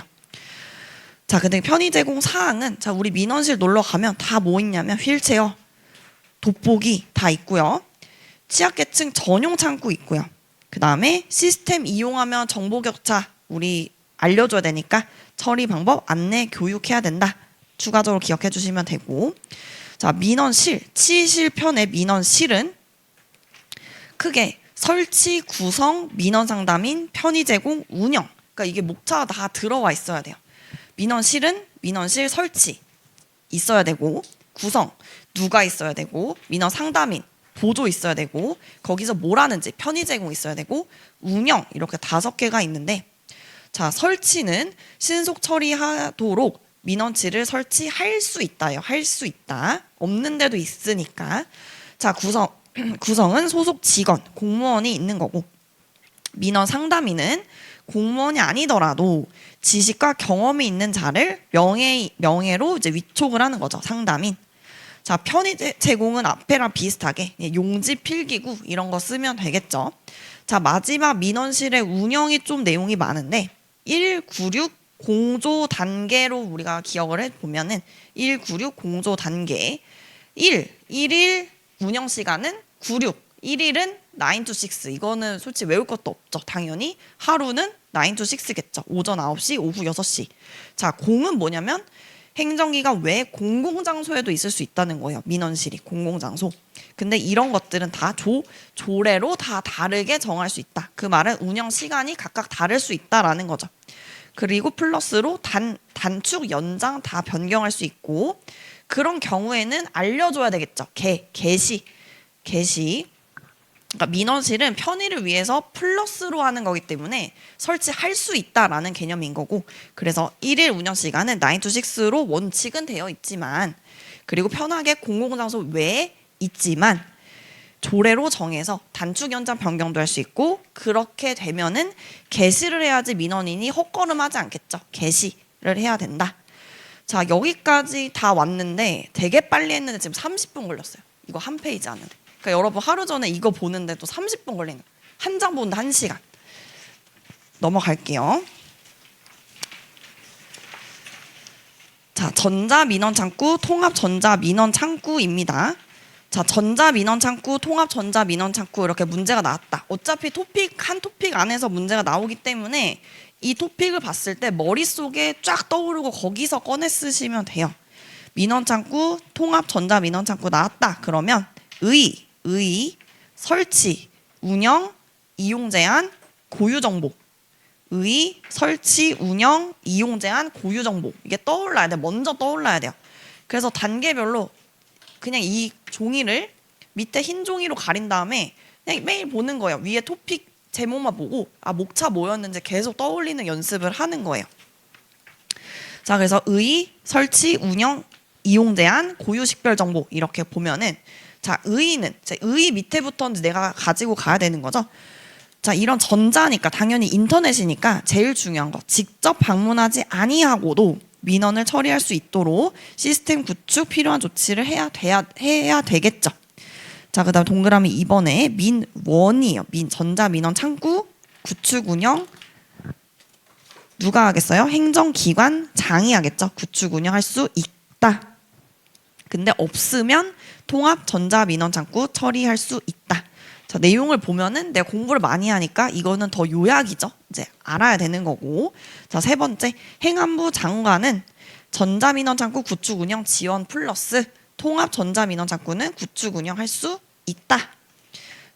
자, 근데 편의 제공 사항은, 자, 우리 민원실 놀러 가면 다 뭐 있냐면 휠체어, 돋보기 다 있고요. 취약계층 전용 창구 있고요. 그 다음에 시스템 이용하면 정보 격차 우리 알려줘야 되니까 처리 방법 안내 교육해야 된다. 추가적으로 기억해 주시면 되고, 자, 민원실, 치실편의 민원실은 크게 설치, 구성, 민원 상담인, 편의 제공, 운영. 그러니까 이게 목차가 다 들어와 있어야 돼요. 민원실은 민원실 설치 있어야 되고, 구성 누가 있어야 되고, 민원 상담인 보조 있어야 되고, 거기서 뭘 하는지 편의 제공 있어야 되고, 운영 이렇게 5개가 있는데, 자, 설치는 신속 처리하도록 민원치를 설치할 수 있다요. 할 수 있다. 없는 데도 있으니까. 자, 구성은 소속 직원, 공무원이 있는 거고, 민원 상담인은 공무원이 아니더라도 지식과 경험이 있는 자를 명예로 이제 위촉을 하는 거죠. 상담인. 자, 편의 제공은 앞에랑 비슷하게 용지, 필기구 이런 거 쓰면 되겠죠. 자, 마지막 민원실의 운영이 좀 내용이 많은데 196 공조 단계로 우리가 기억을 해보면은 196 공조 단계 1일 운영 시간은 96 1일은 9 to 6 이거는 솔직히 외울 것도 없죠. 당연히 하루는 9 to 6겠죠. 오전 9시, 오후 6시. 자, 공은 뭐냐면 행정기관 외 공공장소에도 있을 수 있다는 거예요. 민원실이 공공장소. 근데 이런 것들은 다 조례로 다 다르게 정할 수 있다. 그 말은 운영 시간이 각각 다를 수 있다라는 거죠. 그리고 플러스로 단축, 연장 다 변경할 수 있고, 그런 경우에는 알려줘야 되겠죠. 개시. 그러니까 민원실은 편의를 위해서 플러스로 하는 거기 때문에 설치할 수 있다라는 개념인 거고, 그래서 1일 운영 시간은 9 to 6로 원칙은 되어 있지만, 그리고 편하게 공공장소 외에 있지만 조례로 정해서 단축, 연장, 변경도 할 수 있고, 그렇게 되면은 개시를 해야지 민원인이 헛걸음하지 않겠죠. 개시를 해야 된다. 자, 여기까지 다 왔는데 되게 빨리 했는데 지금 30분 걸렸어요. 이거 한 페이지 하는데. 그러니까 여러분 하루 전에 이거 보는데 또 30분 걸리는 거예요. 한 장 보는데 1시간. 넘어갈게요. 자, 전자민원창구, 통합전자민원창구입니다. 자, 전자민원창구, 통합전자민원창구 이렇게 문제가 나왔다. 어차피 한 토픽 안에서 문제가 나오기 때문에 이 토픽을 봤을 때 머릿속에 쫙 떠오르고 거기서 꺼내 쓰시면 돼요. 민원창구, 통합전자민원창구 나왔다. 그러면 의, 설치, 운영, 이용 제한, 고유 정보. 의, 설치, 운영, 이용 제한, 고유 정보. 이게 떠올라야 돼. 먼저 떠올라야 돼요. 그래서 단계별로 그냥 이 종이를 밑에 흰 종이로 가린 다음에 그냥 매일 보는 거예요. 위에 토픽 제목만 보고 목차 뭐였는지 계속 떠올리는 연습을 하는 거예요. 자, 그래서 의, 설치, 운영, 이용 제한, 고유 식별 정보 이렇게 보면은, 자, 의는 의 밑에부터 내가 가지고 가야 되는 거죠. 자, 이런 전자니까 당연히 인터넷이니까 제일 중요한 거, 직접 방문하지 아니하고도 민원을 처리할 수 있도록 시스템 구축 필요한 조치를 해야 되겠죠. 자, 그다음 동그라미 2번에 민원이에요. 전자민원 창구 구축 운영 누가 하겠어요? 행정기관장이 하겠죠. 구축 운영할 수 있다. 근데 없으면 통합 전자민원 창구 처리할 수 있다. 자, 내용을 보면은 내가 공부를 많이 하니까 이거는 더 요약이죠. 이제 알아야 되는 거고. 자, 3번째, 행안부 장관은 전자민원 창구 구축 운영 지원 플러스 통합 전자민원 창구는 구축 운영할 수 있다.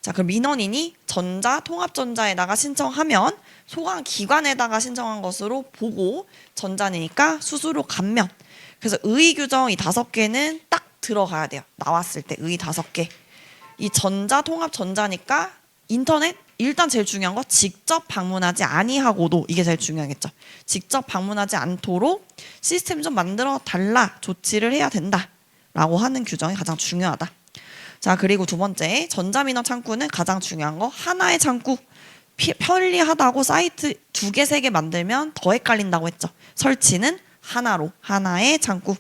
자, 그럼 민원인이 통합전자에다가 신청하면 소관기관에다가 신청한 것으로 보고 전자니까 수수료 감면. 그래서 의 규정 이 5개는 딱 들어가야 돼요. 나왔을 때 의 5개. 이 통합 전자니까 인터넷 일단 제일 중요한 거 직접 방문하지 아니하고도 이게 제일 중요하겠죠. 직접 방문하지 않도록 시스템 좀 만들어 달라 조치를 해야 된다라고 하는 규정이 가장 중요하다. 자, 그리고 2번째, 전자민원 창구는 가장 중요한 거 하나의 창구. 편리하다고 사이트 2개, 3개 만들면 더 헷갈린다고 했죠. 설치는 하나로 하나의 창구.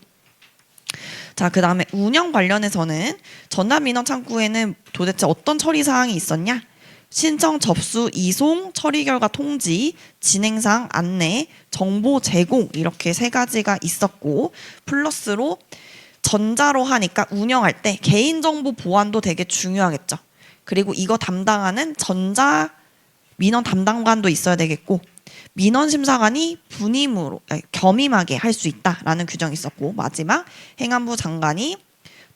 자, 그 다음에 운영 관련해서는 전자민원 창구에는 도대체 어떤 처리 사항이 있었냐? 신청 접수 이송, 처리 결과 통지, 진행사항 안내, 정보 제공 이렇게 3가지가 있었고, 플러스로 전자로 하니까 운영할 때 개인정보 보안도 되게 중요하겠죠. 그리고 이거 담당하는 전자민원 담당관도 있어야 되겠고, 민원심사관이 겸임하게 할 수 있다라는 규정이 있었고, 마지막 행안부 장관이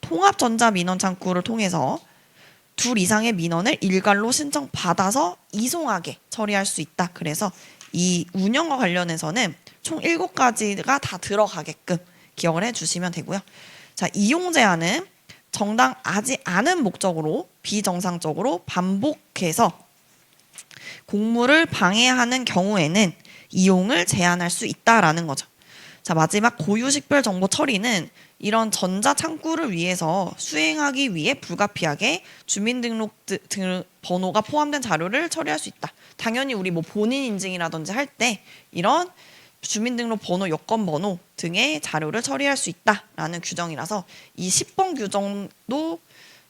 통합전자민원창구를 통해서 둘 이상의 민원을 일괄로 신청받아서 이송하게 처리할 수 있다. 그래서 이 운영과 관련해서는 총 7가지가 다 들어가게끔 기억을 해주시면 되고요. 자, 이용 제한은 정당하지 않은 목적으로 비정상적으로 반복해서 공무를 방해하는 경우에는 이용을 제한할 수 있다라는 거죠. 자, 마지막 고유식별 정보 처리는 이런 전자창구를 위해서 수행하기 위해 불가피하게 주민등록 번호가 포함된 자료를 처리할 수 있다. 당연히 우리 뭐 본인 인증이라든지 할 때 이런 주민등록 번호, 여권 번호 등의 자료를 처리할 수 있다라는 규정이라서 이 10번 규정도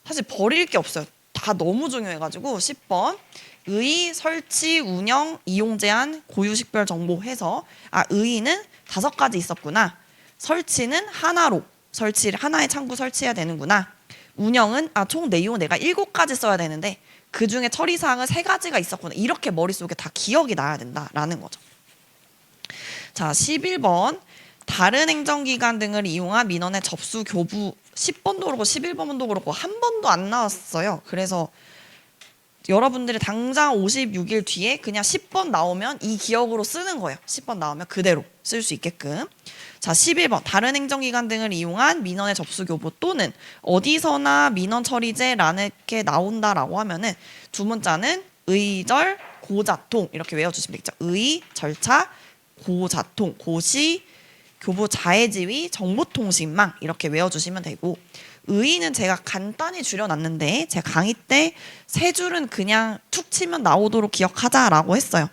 사실 버릴 게 없어요. 다 너무 중요해가지고 10번 의, 설치, 운영, 이용 제한, 고유식별 정보 해서 의의는 5가지 있었구나. 설치는 하나로 하나의 창구 설치해야 되는구나. 운영은 총 내용 내가 7가지 써야 되는데 그 중에 처리사항은 3가지가 있었구나. 이렇게 머릿속에 다 기억이 나야 된다라는 거죠. 자, 11번 다른 행정기관 등을 이용한 민원의 접수 교부 10번도 그렇고 11번도 그렇고 한 번도 안 나왔어요. 그래서 여러분들이 당장 56일 뒤에 그냥 10번 나오면 이 기억으로 쓰는 거예요. 10번 나오면 그대로 쓸 수 있게끔. 자, 11번 다른 행정기관 등을 이용한 민원의 접수 교부 또는 어디서나 민원 처리제라는 게 나온다라고 하면은 두 문자는 의절, 고자통 이렇게 외워주시면 되겠죠. 의, 절차, 고자통, 고시, 교부 자해지위, 정보통신망 이렇게 외워주시면 되고 의의는 제가 간단히 줄여놨는데 제가 강의 때 3줄은 그냥 툭 치면 나오도록 기억하자라고 했어요.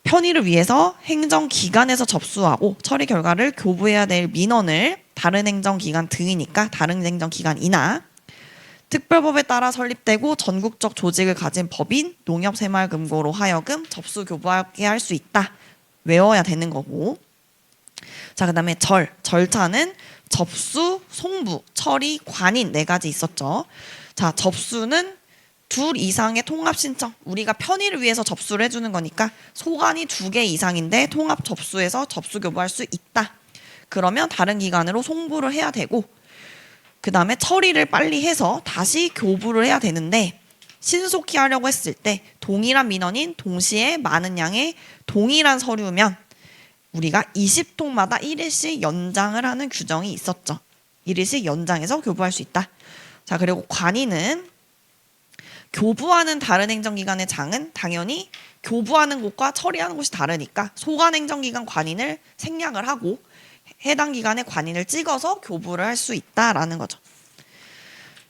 편의를 위해서 행정기관에서 접수하고 처리 결과를 교부해야 될 민원을 다른 행정기관 등이니까 다른 행정기관이나 특별법에 따라 설립되고 전국적 조직을 가진 법인, 농협새마을금고로 하여금 접수 교부하게 할 수 있다. 외워야 되는 거고. 자, 그 다음에 절차는 접수, 송부, 처리, 관인 4가지 있었죠. 자, 접수는 둘 이상의 통합 신청. 우리가 편의를 위해서 접수를 해주는 거니까 소관이 2개 이상인데 통합 접수해서 접수 교부할 수 있다. 그러면 다른 기관으로 송부를 해야 되고 그 다음에 처리를 빨리 해서 다시 교부를 해야 되는데 신속히 하려고 했을 때 동일한 민원인 동시에 많은 양의 동일한 서류면 우리가 20통마다 1일씩 연장을 하는 규정이 있었죠. 1일씩 연장해서 교부할 수 있다. 자, 그리고 관인은 교부하는 다른 행정기관의 장은 당연히 교부하는 곳과 처리하는 곳이 다르니까 소관행정기관 관인을 생략을 하고 해당 기관의 관인을 찍어서 교부를 할 수 있다라는 거죠.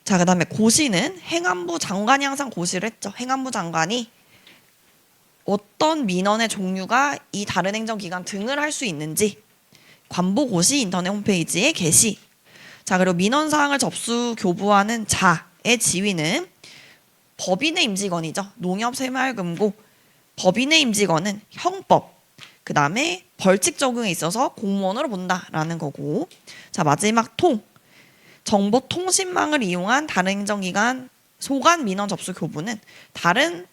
자, 그 다음에 고시는 행안부 장관이 항상 고시를 했죠. 행안부 장관이 어떤 민원의 종류가 이 다른 행정기관 등을 할 수 있는지 관보고시 인터넷 홈페이지에 게시. 자, 그리고 민원사항을 접수 교부하는 자의 지위는 법인의 임직원이죠. 농협새마을금고 법인의 임직원은 형법, 그 다음에 벌칙 적용에 있어서 공무원으로 본다라는 거고. 자, 마지막 정보통신망을 이용한 다른 행정기관 소관 민원 접수 교부는 다른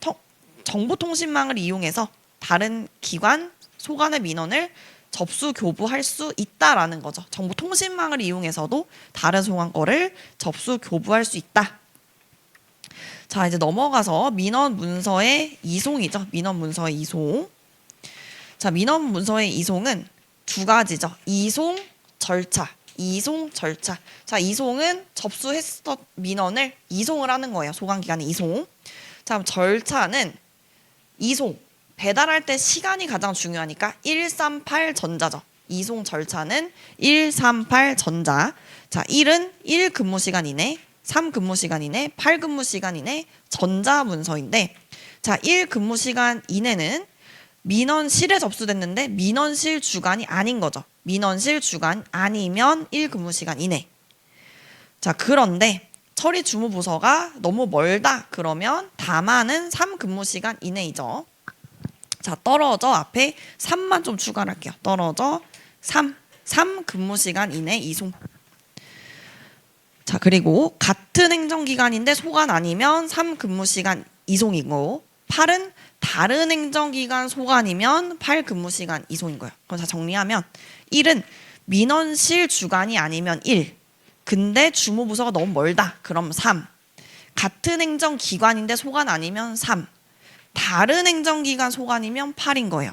정보통신망을 이용해서 다른 기관 소관의 민원을 접수 교부할 수 있다라는 거죠. 정보통신망을 이용해서도 다른 소관 거를 접수 교부할 수 있다. 자, 이제 넘어가서 민원 문서의 이송이죠. 민원 문서의 이송. 자, 민원 문서의 이송은 2가지죠. 이송, 절차. 이송, 절차. 자, 이송은 접수했던 민원을 이송을 하는 거예요. 소관기관의 이송. 자, 그럼 절차는 이송. 배달할 때 시간이 가장 중요하니까 138 전자죠. 이송 절차는 138 전자. 자, 1은 1 근무 시간 이내, 3 근무 시간 이내, 8 근무 시간 이내 전자 문서인데 자, 1 근무 시간 이내는 민원실에 접수됐는데 민원실 주간이 아닌 거죠. 민원실 주간 아니면 1 근무 시간 이내. 자, 그런데 처리 주무 부서가 너무 멀다 그러면 다만은 3 근무 시간 이내이죠. 자, 떨어져 앞에 3만 좀 추가를 할게요. 떨어져 3 근무 시간 이내 이송. 자, 그리고 같은 행정기관인데 소관 아니면 3 근무 시간 이송이고 8은 다른 행정기관 소관이면 8 근무 시간 이송인 거예요. 그럼 자, 정리하면 1은 민원실 주간이 아니면 1, 근데 주무부서가 너무 멀다. 그럼 3. 같은 행정기관인데 소관 아니면 3. 다른 행정기관 소관이면 8인 거예요.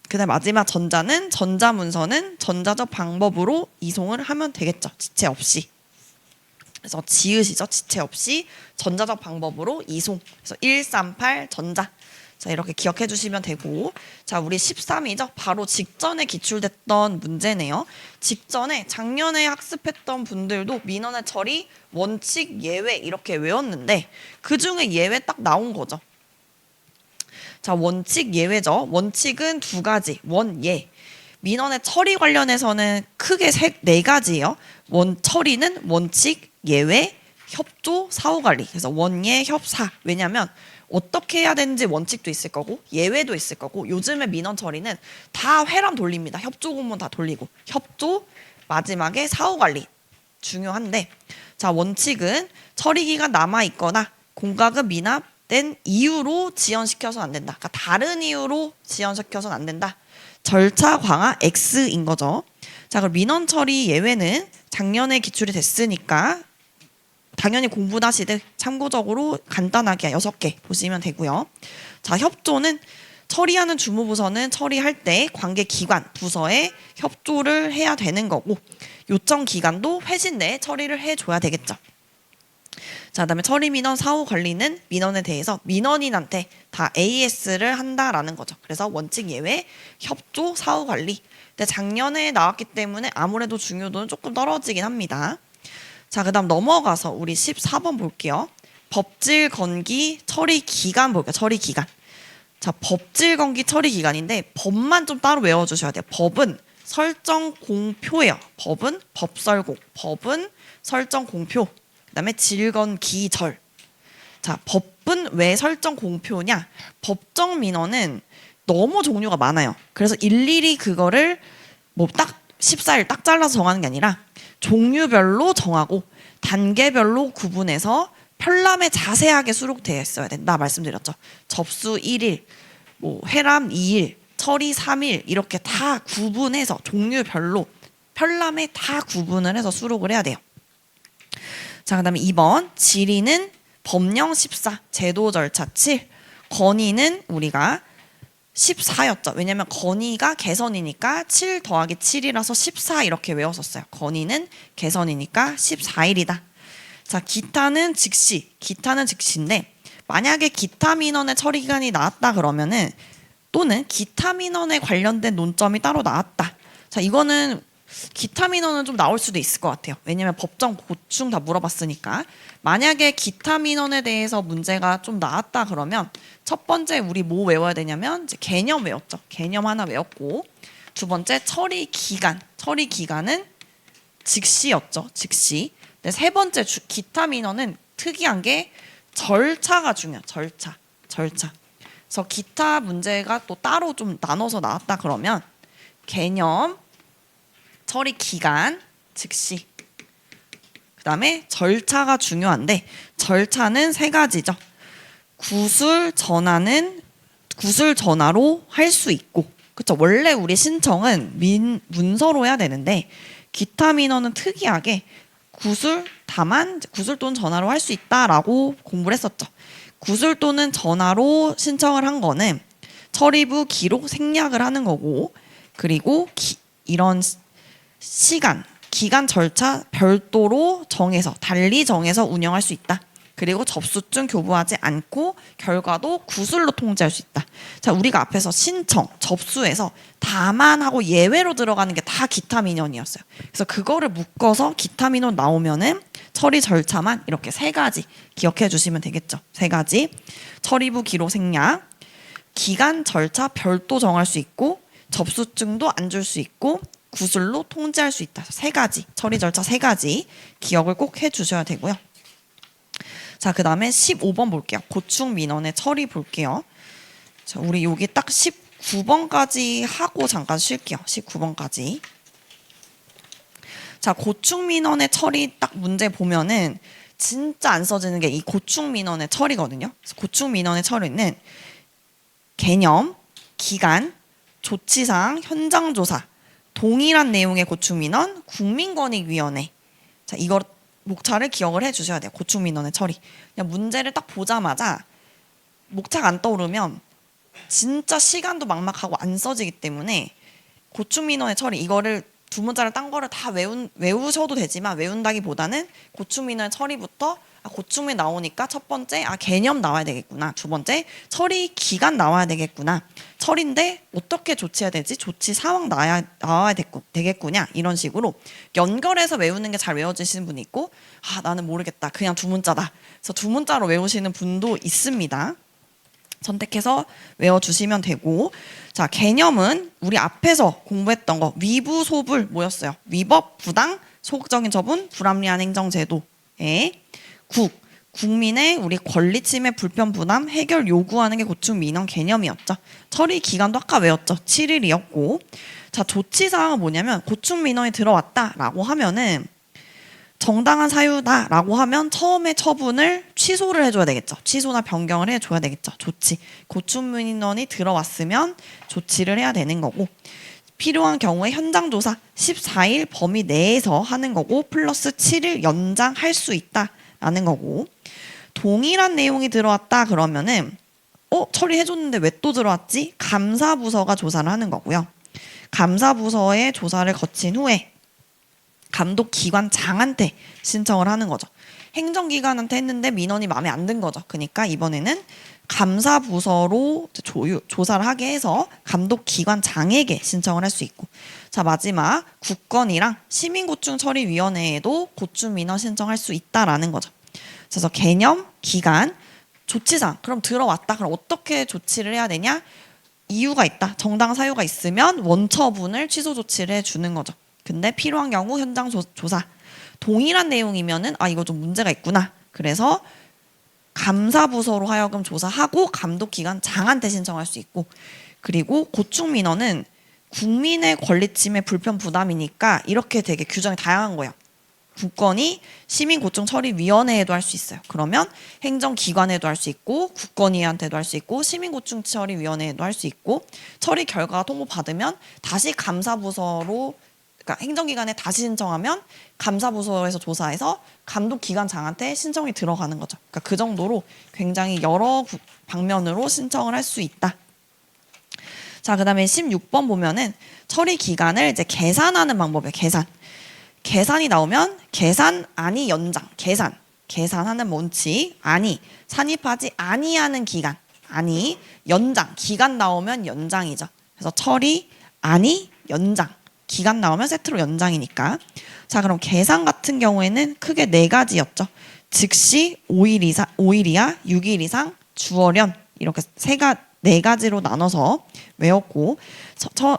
그다음 마지막 전자는 전자문서는 전자적 방법으로 이송을 하면 되겠죠. 지체 없이. 그래서 지읒이죠. 지체 없이 전자적 방법으로 이송. 그래서 138 전자. 자, 이렇게 기억해 주시면 되고, 자, 우리 13이죠. 바로 직전에 기출됐던 문제네요. 직전에 작년에 학습했던 분들도 민원의 처리 원칙 예외 이렇게 외웠는데 그 중에 예외 딱 나온 거죠. 자, 원칙 예외죠. 원칙은 두 가지. 원예. 민원의 처리 관련해서는 크게 네 가지예요. 처리는 원칙, 예외, 협조, 사후관리. 그래서 원예, 협사. 왜냐하면 어떻게 해야 되는지 원칙도 있을 거고 예외도 있을 거고, 요즘에 민원 처리는 다 회람 돌립니다. 협조 공문 다 돌리고 협조, 마지막에 사후관리 중요한데, 자, 원칙은 처리기간 남아있거나 공과금 미납된 이유로 지연시켜서는 안 된다. 그러니까 다른 이유로 지연시켜서는 안 된다. 절차 강화 X인 거죠. 자, 그럼 민원 처리 예외는 작년에 기출이 됐으니까 당연히 공부는 하시되 참고적으로 간단하게 6개 보시면 되고요. 자, 협조는 처리하는 주무부서는 처리할 때 관계 기관, 부서에 협조를 해야 되는 거고, 요청 기간도 회신 내에 처리를 해줘야 되겠죠. 자, 그다음에 처리 민원 사후 관리는 민원에 대해서 민원인한테 다 AS를 한다라는 거죠. 그래서 원칙 예외, 협조, 사후 관리. 근데 작년에 나왔기 때문에 아무래도 중요도는 조금 떨어지긴 합니다. 자, 그다음 넘어가서 우리 14번 볼게요. 법질 건기 처리 기간 볼게요. 처리 기간. 자, 법질 건기 처리 기간인데 법만 좀 따로 외워주셔야 돼요. 법은 설정 공표예요. 법은 법설공. 법은 설정 공표. 그다음에 질건기절. 자, 법은 왜 설정 공표냐? 법정 민원은 너무 종류가 많아요. 그래서 일일이 그거를 뭐 딱 14일 딱 잘라서 정하는 게 아니라 종류별로 정하고 단계별로 구분해서 편람에 자세하게 수록되어 있어야 된다 말씀드렸죠. 접수 1일, 뭐 회람 2일, 처리 3일 이렇게 다 구분해서 종류별로 편람에 다 구분을 해서 수록을 해야 돼요. 자, 그다음에 2번 질의는 법령 14, 제도 절차 7, 건의는 우리가 14였죠. 왜냐면 건의가 개선이니까 7 더하기 7이라서 14 이렇게 외웠었어요. 건의는 개선이니까 14일이다. 자, 기타는 즉시. 기타는 즉시인데 만약에 기타 민원의 처리 기간이 나왔다 그러면은, 또는 기타 민원에 관련된 논점이 따로 나왔다. 자, 이거는 기타 민원은 좀 나올 수도 있을 것 같아요. 왜냐면 법정 고충 다 물어봤으니까. 만약에 기타 민원에 대해서 문제가 좀 나왔다 그러면 첫 번째 우리 뭐 외워야 되냐면 이제 개념 외웠죠. 개념 하나 외웠고, 두 번째 처리 기간. 처리 기간은 즉시였죠. 즉시. 근데 세 번째 기타 민원은 특이한 게 절차가 중요해요. 절차. 그래서 기타 문제가 또 따로 좀 나눠서 나왔다 그러면 개념, 처리 기간, 즉시. 그다음에 절차가 중요한데 절차는 세 가지죠. 구술 전화로 할 수 있고, 그렇죠. 원래 우리 신청은 문서로 해야 되는데 기타 민원은 특이하게 구술 또는 전화로 할 수 있다라고 공부를 했었죠. 구술 또는 전화로 신청을 한 거는 처리부 기록 생략을 하는 거고, 그리고 이런 기간 절차 별도로 달리 정해서 운영할 수 있다. 그리고 접수증 교부하지 않고 결과도 구술로 통지할 수 있다. 자, 우리가 앞에서 신청, 접수해서 다만 하고 예외로 들어가는 게 다 기타 민원이었어요. 그래서 그거를 묶어서 기타 민원 나오면은 처리 절차만 이렇게 세 가지 기억해 주시면 되겠죠. 세 가지. 처리부 기록 생략, 기간 절차 별도 정할 수 있고, 접수증도 안 줄 수 있고, 구술로 통지할 수 있다. 세 가지. 처리 절차 세 가지 기억을 꼭 해 주셔야 되고요. 자, 그 다음에 15번 볼게요. 고충 민원의 처리 볼게요. 자, 우리 여기 딱 19번까지 하고 잠깐 쉴게요. 19번까지. 자, 고충 민원의 처리 딱 문제 보면은 진짜 안 써지는 게 이 고충 민원의 처리거든요. 그래서 고충 민원의 처리는 개념, 기간, 조치사항, 현장조사, 동일한 내용의 고충 민원, 국민권익위원회 자, 이거 목차를 기억을 해주셔야 돼요. 고충민원의 처리. 그냥 문제를 딱 보자마자 목차가 안 떠오르면 진짜 시간도 막막하고 안 써지기 때문에 고충민원의 처리 이거를 두 문자를 딴 거를 다 외우셔도 되지만 외운다기보다는 고충민원의 처리부터 고충민 나오니까 첫 번째 개념 나와야 되겠구나. 두 번째 처리 기간 나와야 되겠구나. 처리인데 어떻게 조치해야 되지? 조치 상황 나와야 되겠구냐. 이런 식으로 연결해서 외우는 게 잘 외워지시는 분이 있고 나는 모르겠다. 그냥 두 문자다. 그래서 두 문자로 외우시는 분도 있습니다. 선택해서 외워주시면 되고 자 개념은 우리 앞에서 공부했던 거 위부 소불 뭐였어요? 위법, 부당, 소극적인 처분, 불합리한 행정제도의 국민의 우리 권리 침해, 불편, 부담, 해결 요구하는 게 고충민원 개념이었죠. 처리 기간도 아까 외웠죠. 7일이었고 자 조치사항은 뭐냐면 고충민원이 들어왔다라고 하면은 정당한 사유다라고 하면 처음에 처분을 취소를 해줘야 되겠죠. 취소나 변경을 해줘야 되겠죠. 조치. 고충민원이 들어왔으면 조치를 해야 되는 거고 필요한 경우에 현장조사 14일 범위 내에서 하는 거고 플러스 7일 연장할 수 있다라는 거고 동일한 내용이 들어왔다 그러면은 처리해줬는데 왜 또 들어왔지? 감사부서가 조사를 하는 거고요. 감사부서의 조사를 거친 후에 감독기관장한테 신청을 하는 거죠. 행정기관한테 했는데 민원이 마음에 안 든 거죠. 그러니까 이번에는 감사부서로 조사를 하게 해서 감독기관장에게 신청을 할 수 있고 자 마지막 국건이랑 시민고충처리위원회에도 고충민원 신청할 수 있다라는 거죠. 그래서 개념, 기간, 조치사항 그럼 들어왔다. 그럼 어떻게 조치를 해야 되냐? 이유가 있다. 정당 사유가 있으면 원처분을 취소 조치를 해주는 거죠. 근데 필요한 경우 현장 조사 동일한 내용이면은 이거 좀 문제가 있구나. 그래서 감사부서로 하여금 조사하고 감독기관장한테 신청할 수 있고 그리고 고충민원은 국민의 권리침해 불편 부담이니까 이렇게 되게 규정이 다양한 거예요. 국건이 시민고충처리위원회에도 할 수 있어요. 그러면 행정기관에도 할 수 있고 국건위한테도 할 수 있고 시민고충처리위원회에도 할 수 있고 처리 결과가 통보받으면 다시 감사부서로 그러니까 행정기관에 다시 신청하면 감사부서에서 조사해서 감독기관장한테 신청이 들어가는 거죠. 그러니까 그 정도로 굉장히 여러 방면으로 신청을 할 수 있다. 자, 그다음에 16번 보면은 처리 기간을 이제 계산하는 방법이에요. 계산이 나오면 계산 아니 연장 계산하는 원칙 아니 산입하지 아니하는 기간 아니 연장 기간 나오면 연장이죠. 그래서 처리 아니 연장 기간 나오면 세트로 연장이니까. 자 그럼 계산 같은 경우에는 크게 네 가지였죠. 즉시 5일 이하 6일 이상 주어련 이렇게 네 가지로 나눠서 외웠고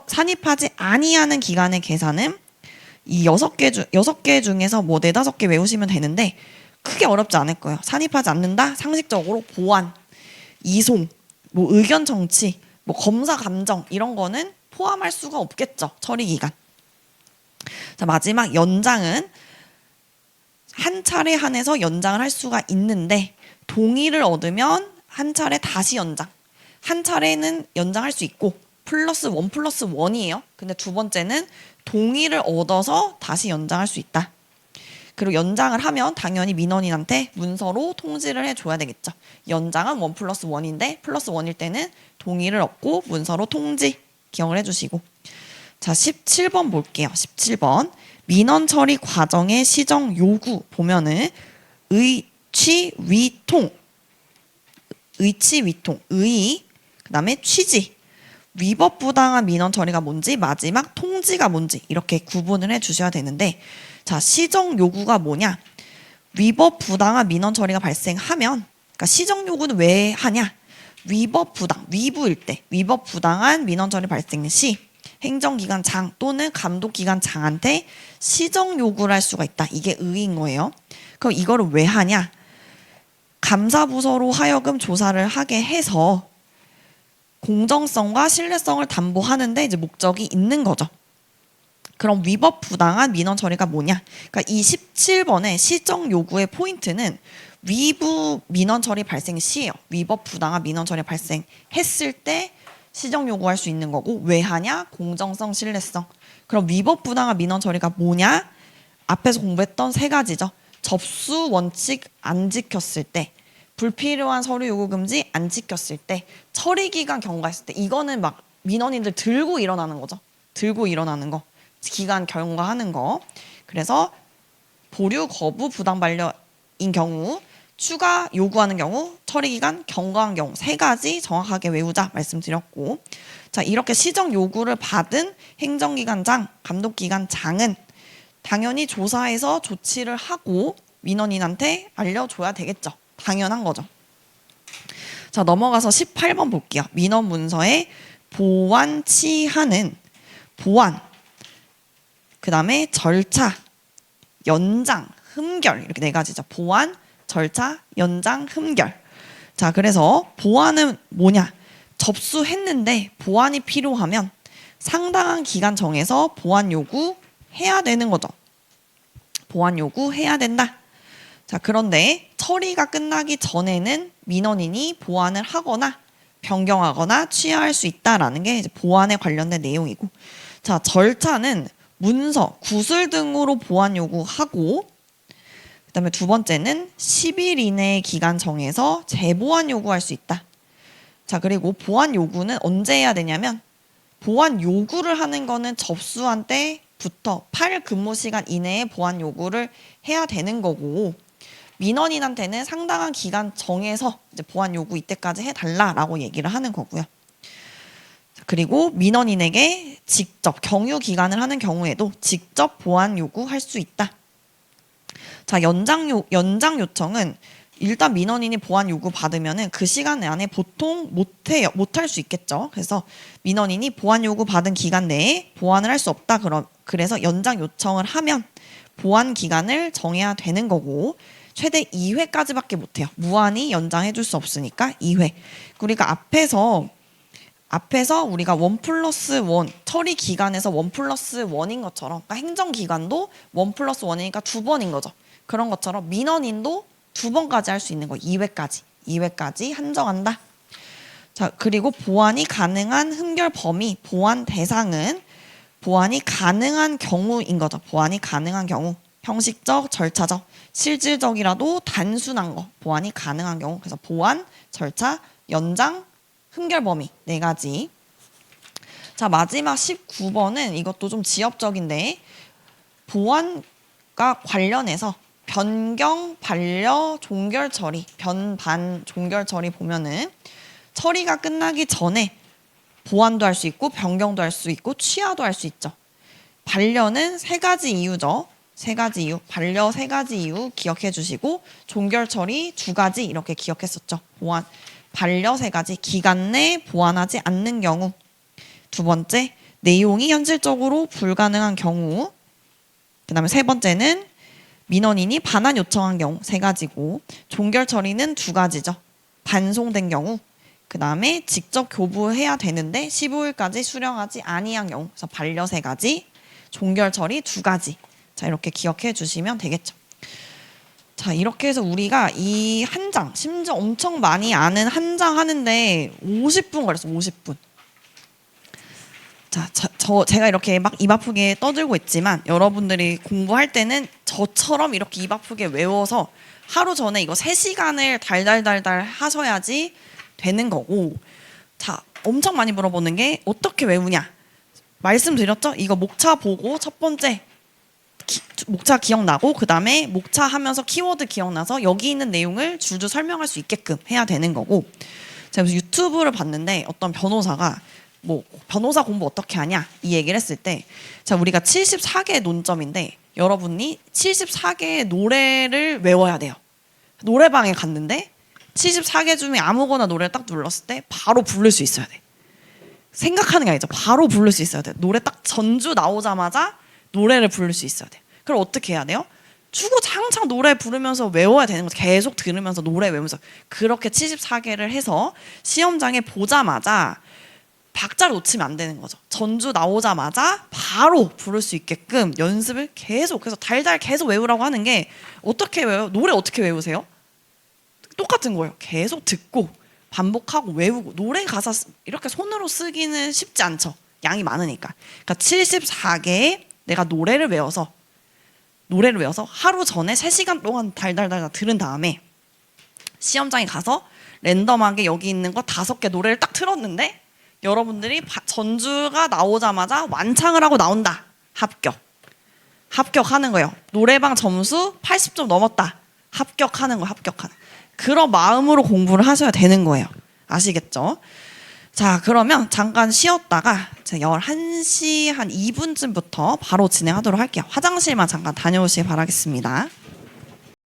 산입하지 아니하는 기간의 계산은 이 6개 중에서 뭐 4, 5개 외우시면 되는데 크게 어렵지 않을 거예요. 산입하지 않는다 상식적으로 보완, 이송, 뭐 의견 정치, 뭐 검사 감정 이런 거는 포함할 수가 없겠죠. 처리 기간. 자 마지막 연장은 한 차례 한해서 연장을 할 수가 있는데 동의를 얻으면 한 차례 다시 연장. 한 차례는 연장할 수 있고 플러스 1+1이에요. 근데 두 번째는 동의를 얻어서 다시 연장할 수 있다. 그리고 연장을 하면 당연히 민원인한테 문서로 통지를 해줘야 되겠죠. 연장은 1+1인데 플러스 1일 때는 동의를 얻고 문서로 통지 기억을 해주시고 자 17번 볼게요. 17번 민원 처리 과정의 시정 요구 보면은 의치 위통 의의 그다음에 취지 위법 부당한 민원 처리가 뭔지 마지막 통지가 뭔지 이렇게 구분을 해주셔야 되는데 자 시정 요구가 뭐냐 위법 부당한 민원 처리가 발생하면 그러니까 시정 요구는 왜 하냐 위법 부당 위부일 때 위법 부당한 민원 처리 발생 시 행정기관장 또는 감독기관장한테 시정 요구를 할 수가 있다. 이게 의의인 거예요. 그럼 이거를 왜 하냐 감사부서로 하여금 조사를 하게 해서 공정성과 신뢰성을 담보하는데 이제 목적이 있는 거죠. 그럼 위법 부당한 민원 처리가 뭐냐? 그러니까 이 17번의 시정 요구의 포인트는 위부 민원 처리 발생 시예요. 위법 부당한 민원 처리 발생했을 때 시정 요구할 수 있는 거고 왜 하냐? 공정성, 신뢰성. 그럼 위법 부당한 민원 처리가 뭐냐? 앞에서 공부했던 세 가지죠. 접수 원칙 안 지켰을 때, 불필요한 서류 요구 금지 안 지켰을 때, 처리 기간 경과했을 때, 이거는 막 민원인들 들고 일어나는 거죠. 들고 일어나는 거, 기간 경과하는 거. 그래서 보류 거부 부당 반려인 경우, 추가 요구하는 경우, 처리 기간 경과한 경우 세 가지 정확하게 외우자 말씀드렸고, 자, 이렇게 시정 요구를 받은 행정기관장, 감독기관장은 당연히 조사해서 조치를 하고 민원인한테 알려줘야 되겠죠. 당연한 거죠. 자, 넘어가서 18번 볼게요. 민원 문서에 보완치하는 보완, 그 다음에 절차, 연장, 흠결 이렇게 네 가지죠. 보완, 절차, 연장, 흠결. 자, 그래서 보완은 뭐냐? 접수했는데 보완이 필요하면 상당한 기간 정해서 보완 요구해야 되는 거죠. 보완 요구해야 된다. 자, 그런데 처리가 끝나기 전에는 민원인이 보완을 하거나 변경하거나 취하할 수 있다라는 게 이제 보완에 관련된 내용이고, 자, 절차는 문서, 구술 등으로 보완 요구하고, 그다음에 두 번째는 10일 이내의 기간 정해서 재보완 요구할 수 있다. 자, 그리고 보완 요구는 언제 해야 되냐면, 보완 요구를 하는 거는 접수한 때부터 8 근무 시간 이내에 보완 요구를 해야 되는 거고, 민원인한테는 상당한 기간 정해서 이제 보완 요구 이때까지 해달라라고 얘기를 하는 거고요. 그리고 민원인에게 직접 경유 기간을 하는 경우에도 직접 보완 요구할 수 있다. 자, 연장 요청은 일단 민원인이 보완 요구 받으면은 그 시간 안에 보통 못할 수 있겠죠. 그래서 민원인이 보완 요구 받은 기간 내에 보완을 할 수 없다. 그래서 연장 요청을 하면 보완 기간을 정해야 되는 거고, 최대 2회까지밖에 못해요. 무한히 연장해 줄 수 없으니까 2회. 그러니까 앞에서 우리가 1+1 처리 기간에서 1+1인 것처럼, 그러니까 행정기관도 1+1이니까 2번인 거죠. 그런 것처럼 민원인도 2번까지 할 수 있는 거, 2회까지 한정한다. 자, 그리고 보완이 가능한 흠결 범위, 보완 대상은 보완이 가능한 경우인 거죠. 보완이 가능한 경우, 형식적, 절차적, 실질적이라도 단순한 거, 보완이 가능한 경우. 그래서 보완, 절차, 연장, 흠결 범위 네 가지. 자, 마지막 19번은 이것도 좀 지엽적인데, 보완과 관련해서 변경, 반려, 종결 처리, 변반, 종결 처리 보면은 처리가 끝나기 전에 보완도 할 수 있고 변경도 할 수 있고 취하도 할 수 있죠. 반려는 세 가지 이유죠. 세 가지 이유, 반려 세 가지 이유 기억해 주시고, 종결 처리 두 가지 이렇게 기억했었죠. 보완, 반려 세 가지, 기간 내 보완하지 않는 경우. 두 번째, 내용이 현실적으로 불가능한 경우. 그 다음에 세 번째는 민원인이 반환 요청한 경우 세 가지고, 종결 처리는 두 가지죠. 반송된 경우, 그 다음에 직접 교부해야 되는데 15일까지 수령하지 아니한 경우. 그래서 반려 세 가지, 종결 처리 두 가지. 자, 이렇게 기억해 주시면 되겠죠. 자, 이렇게 해서 우리가 이 한 장, 심지어 엄청 많이 아는 한 장 하는데 50분 걸렸어, 50분. 자, 제가 이렇게 막 입 아프게 떠들고 있지만 여러분들이 공부할 때는 저처럼 이렇게 입 아프게 외워서 하루 전에 이거 3시간을 달달달달 하셔야지 되는 거고, 자, 엄청 많이 물어보는 게 어떻게 외우냐. 말씀드렸죠? 이거 목차 보고 첫 번째 목차 기억나고, 그 다음에 목차 하면서 키워드 기억나서 여기 있는 내용을 줄줄 설명할 수 있게끔 해야 되는 거고, 제가 유튜브를 봤는데 어떤 변호사가 뭐 변호사 공부 어떻게 하냐 이 얘기를 했을 때, 자, 우리가 74개의 논점인데 여러분이 74개의 노래를 외워야 돼요. 노래방에 갔는데 74개 중에 아무거나 노래를 딱 눌렀을 때 바로 부를 수 있어야 돼. 생각하는 게 아니죠. 바로 부를 수 있어야 돼. 노래 딱 전주 나오자마자 노래를 부를 수 있어야 돼. 그럼 어떻게 해야 돼요? 주구장창 노래 부르면서 외워야 되는 거죠. 계속 들으면서 노래 외우면서. 그렇게 74개를 해서 시험장에 보자마자 박자를 놓치면 안 되는 거죠. 전주 나오자마자 바로 부를 수 있게끔 연습을 계속, 그래서 달달 계속 외우라고 하는 게, 어떻게 외워요? 노래 어떻게 외우세요? 똑같은 거예요. 계속 듣고 반복하고 외우고. 노래 가사 이렇게 손으로 쓰기는 쉽지 않죠. 양이 많으니까. 그러니까 74개의 내가 노래를 외워서 노래를 외워서 하루 전에 3시간 동안 달달달 들은 다음에 시험장에 가서 랜덤하게 여기 있는 거 5개 노래를 딱 틀었는데 여러분들이 전주가 나오자마자 완창을 하고 나온다. 합격하는 거예요. 노래방 점수 80점 넘었다. 합격하는 거, 합격하는. 그런 마음으로 공부를 하셔야 되는 거예요. 아시겠죠? 자, 그러면 잠깐 쉬었다가 11시 한 2분쯤부터 바로 진행하도록 할게요. 화장실만 잠깐 다녀오시기 바라겠습니다.